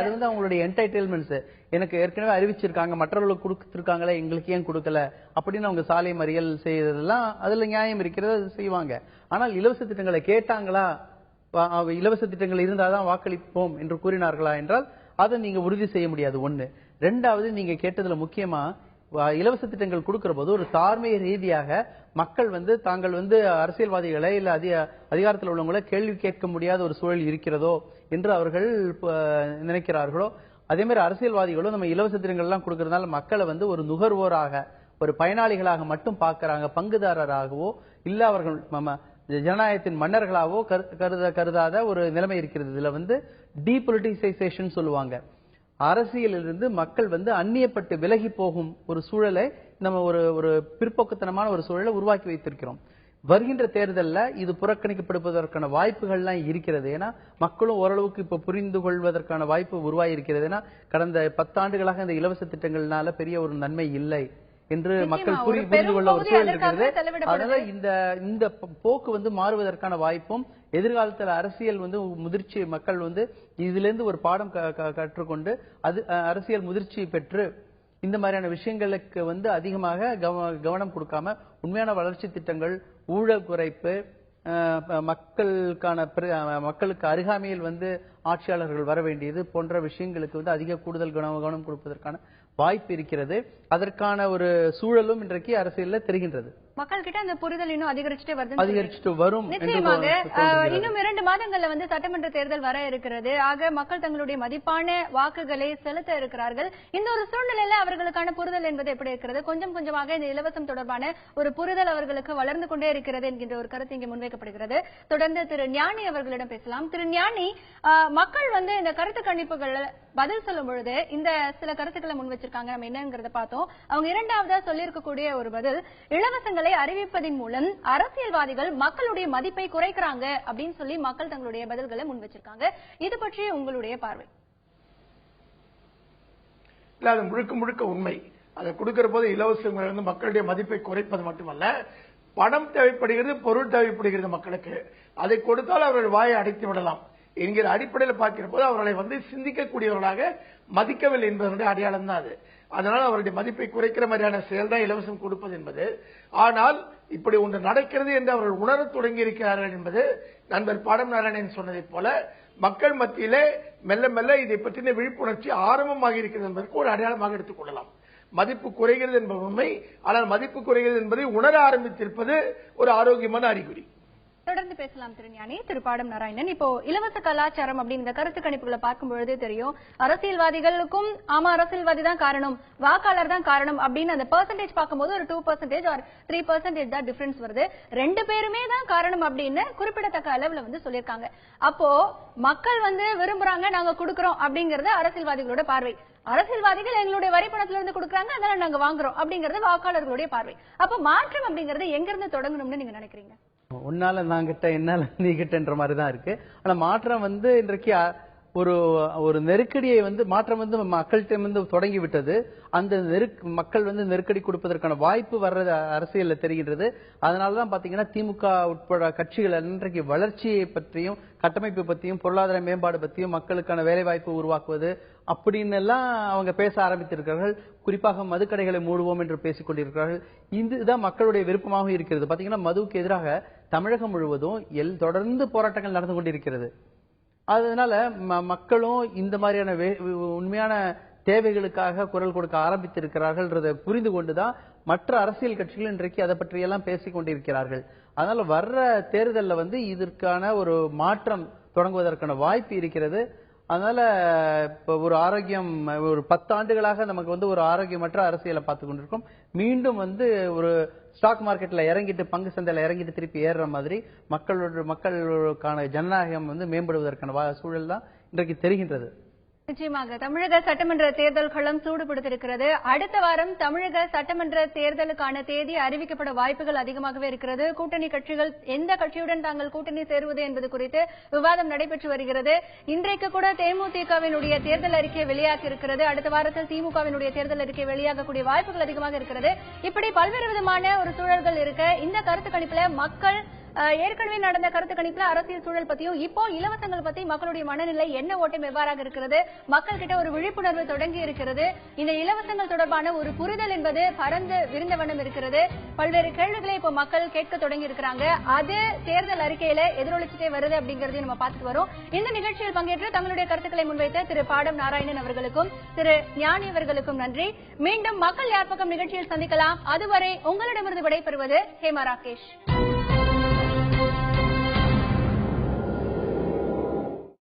அது வந்து அவங்களுடைய என்டைட்டில்மெண்ட்ஸ். எனக்கு ஏற்கனவே அறிவிச்சிருக்காங்க, மற்றவர்களுக்கு கொடுத்திருக்காங்களே, எங்களுக்கு ஏன் கொடுக்கல அப்படின்னு அவங்க சாலை மறியல் செய்யறதெல்லாம் அதுல நியாயம் இருக்கிறது, அது செய்வாங்க. ஆனால் இலவச திட்டங்களை கேட்டாங்களா, இலவச திட்டங்கள் இருந்தாதான் வாக்களிப்போம் என்று கூறினார்களா என்றால் அதை நீங்க உறுதி செய்ய முடியாது. ஒண்ணு. ரெண்டாவது, நீங்க கேட்டதுல முக்கியமா இலவச திட்டங்கள் கொடுக்கிற போது ஒரு தார்மீக ரீதியாக மக்கள் வந்து தாங்கள் வந்து அரசியல்வாதிகளை இல்ல அதிகாரத்தில் உள்ளவங்களை கேள்வி கேட்க முடியாத ஒரு சூழல் இருக்கிறதோ என்று அவர்கள் நினைக்கிறார்களோ, அதே மாதிரி அரசியல்வாதிகளும் நம்ம இலவச திட்டங்கள் எல்லாம் கொடுக்கறதுனால மக்களை வந்து ஒரு நுகர்வோராக, ஒரு பயனாளிகளாக மட்டும் பார்க்கறாங்க, பங்குதாரராகவோ இல்ல அவர்கள் ஜனநாயகத்தின் மன்னர்களாவோ கருதாத ஒரு நிலைமை இருக்கிறது. இதுல வந்து டீபொலிட்டிசைசேஷன் சொல்லுவாங்க. அரசியலிலிருந்து மக்கள் வந்து அந்நியப்பட்டு விலகி போகும் ஒரு சூழலை நம்ம ஒரு பிற்போக்குத்தனமான ஒரு சூழலை உருவாக்கி வைத்திருக்கிறோம். வருகின்ற தேர்தலில் இது புறக்கணிக்கப்படுவதற்கான வாய்ப்புகள்லாம் இருக்கிறது. ஏன்னா மக்களும் ஓரளவுக்கு இப்ப புரிந்து கொள்வதற்கான வாய்ப்பு உருவாகி இருக்கிறது. ஏன்னா கடந்த 10 ஆண்டுகளாக இந்த இலவச திட்டங்கள்னால பெரிய ஒரு நன்மை இல்லை என்று மக்கள் புரிந்து கொள்ள ஒரு சூழல் இருக்கிறது. அதனால இந்த போக்கு வந்து மாறுவதற்கான வாய்ப்பும், எதிர்காலத்தில் அரசியல் வந்து முதிர்ச்சி, மக்கள் வந்து இதுல இருந்து ஒரு பாடம் கற்றுக்கொண்டு அது அரசியல் முதிர்ச்சி பெற்று இந்த மாதிரியான விஷயங்களுக்கு வந்து அதிகமாக கவனம் கொடுக்காம உண்மையான வளர்ச்சி திட்டங்கள், ஊழல் குறைப்பு, மக்களுக்கு அருகாமையில் வந்து ஆட்சியாளர்கள் வர வேண்டியது போன்ற விஷயங்களுக்கு வந்து அதிக கூடுதல் கவனம் கொடுப்பதற்கான வாய்ப்பு இருக்கிறது. அதற்கான ஒரு சூழலும் இன்றைக்கு அரசியலில் தெரிகின்றது. மக்கள் கிட்ட அந்த புரிதல் இன்னும் அதிகரிச்சுட்டு வரும். நிச்சயமாக இன்னும் 2 மாதங்கள்ல வந்து சட்டமன்ற தேர்தல் வர இருக்கிறது. ஆக மக்கள் தங்களுடைய மதிப்பான வாக்குகளை செலுத்த இருக்கிறார்கள். இந்த ஒரு சூழ்நிலையில அவர்களுக்கான புரிதல் என்பது எப்படி இருக்கிறது? கொஞ்சம் கொஞ்சமாக இந்த இலவசம் தொடர்பான ஒரு புரிதல் அவர்களுக்கு வளர்ந்து கொண்டே இருக்கிறது என்கின்ற ஒரு கருத்து இங்கே முன்வைக்கப்படுகிறது. தொடர்ந்து திரு ஞானி அவர்களிடம் பேசலாம். திரு ஞானி, மக்கள் வந்து இந்த கருத்து கணிப்புகள் பதில் சொல்லும் பொழுது இந்த சில கருத்துக்களை முன் வச்சிருக்காங்க, நம்ம என்னங்கிறத பார்த்தோம். அவங்க இரண்டாவதா சொல்லி இருக்கக்கூடிய ஒரு பதில், இலவசங்களை அறிவிப்பதன் மூலம் அரசியல்வாதிகள் மக்களுடைய மதிப்பை குறைக்கிறாங்க அப்படின்னு சொல்லி மக்கள் தங்களுடைய பதில்களை முன் வச்சிருக்காங்க. இது பற்றி உங்களுடைய பார்வை? இல்ல, அது முழுக்க உண்மை. அதை கொடுக்கிற போது இலவசங்கள் வந்து மக்களுடைய மதிப்பை குறைப்பது மட்டுமல்ல, பணம் தேவைப்படுகிறது, பொருள் தேவைப்படுகிறது மக்களுக்கு. அதை கொடுத்தால் அவர்கள் வாயை அடைத்து விடலாம் என்கிற அடிப்படையில் பார்க்கிற போது அவர்களை வந்து சிந்திக்கக்கூடியவர்களாக மதிக்கவில்லை என்பதனுடைய அடையாளம் தான் அது. அதனால அவருடைய மதிப்பை குறைக்கிற மாதிரியான செயல் தான் இலவசம் கொடுப்பது என்பது. ஆனால் இப்படி ஒன்று நடக்கிறது என்று அவர்கள் உணரத் தொடங்கி இருக்கிறார்கள் என்பது நண்பர் பாடம் நாராயணன் சொன்னதைப் போல மக்கள் மத்தியிலே மெல்ல மெல்ல இதை பற்றின விழிப்புணர்ச்சி ஆரம்பமாக இருக்கிறது என்பதற்கு ஒரு அடையாளமாக எடுத்துக் கொள்ளலாம். மதிப்பு குறைகிறது என்பது உண்மை. ஆனால் மதிப்பு குறைகிறது என்பதை உணர ஆரம்பித்திருப்பது ஒரு ஆரோக்கியமான அறிகுறி. தொடர்ந்து பேசலாம் திரு ஞானி. திரு பாடம் நாராயணன், இப்போ இலவச கலாச்சாரம் அப்படிங்கிற கருத்து கணிப்புகளை பார்க்கும் பொழுது தெரியும், அரசியல்வாதிகளுக்கும் ஆமா அரசியல்வாதி தான் காரணம், வாக்காளர் தான் காரணம் அப்படின்னு அந்த பெர்சன்டேஜ் பார்க்கும்போது ஒரு 2% or 3% தான் டிஃபரன்ஸ் வருது. ரெண்டு பேருமே தான் காரணம் அப்படின்னு குறிப்பிடத்தக்க அளவுல வந்து சொல்லியிருக்காங்க. அப்போ மக்கள் வந்து விரும்புறாங்க, நாங்க கொடுக்கறோம் அப்படிங்கறது அரசியல்வாதிகளோட பார்வை. அரசியல்வாதிகள் எங்களுடைய வரி பணத்துல இருந்து கொடுக்கறாங்க, அதனால நாங்க வாங்குறோம் அப்படிங்கறது வாக்காளர்களுடைய பார்வை. அப்ப மாற்றம் அப்படிங்கறது எங்க இருந்து தொடங்கணும்னு நீங்க நினைக்கிறீங்க? உன்னால நான் கிட்ட என்னால நீ கிட்டன்ற மாதிரி தான் இருக்கு. ஆனா மாற்றம் வந்து இன்றைக்கு ஒரு நெருக்கடியை வந்து மாற்றம் வந்து மக்கள்கிட்ட வந்து தொடங்கி விட்டது. அந்த மக்கள் வந்து நெருக்கடி கொடுப்பதற்கான வாய்ப்பு வர்றது அரசியல்ல தெரிகின்றது. அதனாலதான் பாத்தீங்கன்னா திமுக உட்பட கட்சிகள் இன்றைக்கு வளர்ச்சியை பற்றியும் கட்டமைப்பு பற்றியும் பொருளாதார மேம்பாடு பற்றியும் மக்களுக்கான வேலை வாய்ப்பு உருவாக்குவது அப்படின்னு எல்லாம் அவங்க பேச ஆரம்பித்திருக்கிறார்கள். குறிப்பாக மதுக்கடைகளை மூடுவோம் என்று பேசிக் கொண்டிருக்கிறார்கள். இதுதான் மக்களுடைய விருப்பமாக இருக்கிறது. பாத்தீங்கன்னா மதுவுக்கு எதிராக தமிழகம் முழுவதும் தொடர்ந்து போராட்டங்கள் நடந்து கொண்டிருக்கிறது. அதனால மக்களும் இந்த மாதிரியான உண்மையான தேவைகளுக்காக குரல் கொடுக்க ஆரம்பித்திருக்கிறார்கள் புரிந்து கொண்டுதான் மற்ற அரசியல் கட்சிகள் இன்றைக்கு அதை பற்றியெல்லாம் பேசிக் கொண்டிருக்கிறார்கள். அதனால வர்ற தேர்தலில் வந்து இதற்கான ஒரு மாற்றம் தொடங்குவதற்கான வாய்ப்பு இருக்கிறது. அதனால இப்ப ஒரு ஆரோக்கியம் ஒரு 10 ஆண்டுகளாக நமக்கு வந்து ஒரு ஆரோக்கியமற்ற அரசியலை பார்த்து கொண்டிருக்கோம். மீண்டும் வந்து ஒரு ஸ்டாக் மார்க்கெட்ல இறங்கிட்டு பங்கு சந்தையில இறங்கிட்டு திருப்பி ஏறுற மாதிரி மக்களுக்கான ஜனநாயகம் வந்து மேம்படுவதற்கான சூழல் தான் இன்றைக்கு தெரிகின்றது. நிச்சயமாக தமிழக சட்டமன்ற தேர்தல்களும் சூடுபிடித்திருக்கிறது. அடுத்த வாரம் தமிழக சட்டமன்ற தேர்தலுக்கான தேதி அறிவிக்கப்பட வாய்ப்புகள் அதிகமாகவே இருக்கிறது. கூட்டணி கட்சிகள் எந்த கட்சியுடன் தாங்கள் கூட்டணி சேருவது என்பது குறித்து விவாதம் நடைபெற்று வருகிறது. இன்றைக்கு கூட தேமுதிகவினுடைய தேர்தல் அறிக்கை வெளியாகி இருக்கிறது. அடுத்த வாரத்தில் திமுகவினுடைய தேர்தல் அறிக்கை வெளியாகக்கூடிய வாய்ப்புகள் அதிகமாக இருக்கிறது. இப்படி பல்வேறு விதமான ஒரு சூழல்கள் இருக்க இந்த கருத்து கணிப்புல மக்கள் ஏற்கனவே நடந்த கருத்து கணிப்புல அரசியல் சூழல் பத்தியும் இப்போ இலவசங்கள் பத்தி மக்களுடைய மனநிலை என்ன ஓட்டம் எவ்வாறாக இருக்கிறது, மக்கள் கிட்ட ஒரு விழிப்புணர்வு தொடங்கி இருக்கிறது. இந்த இலவசங்கள் தொடர்பான ஒரு புரிதல் என்பது பரந்து விரிந்த வண்ணம் இருக்கிறது. பல்வேறு கேள்விகளை இப்போ மக்கள் கேட்க தொடங்கி இருக்கிறாங்க. அது தேர்தல் அறிக்கையில எதிரொலிச்சுட்டே வருது அப்படிங்கறதையும் நம்ம பார்த்துட்டு வரோம். இந்த நிகழ்ச்சியில் பங்கேற்று தங்களுடைய கருத்துக்களை முன்வைத்த திரு பாடம் நாராயணன் அவர்களுக்கும் திரு ஞானி அவர்களுக்கும் நன்றி. மீண்டும் மக்கள் யார் பக்கம் நிகழ்ச்சியில் சந்திக்கலாம். அதுவரை உங்களிடமிருந்து விடைபெறுவது ஹேமா ராகேஷ்.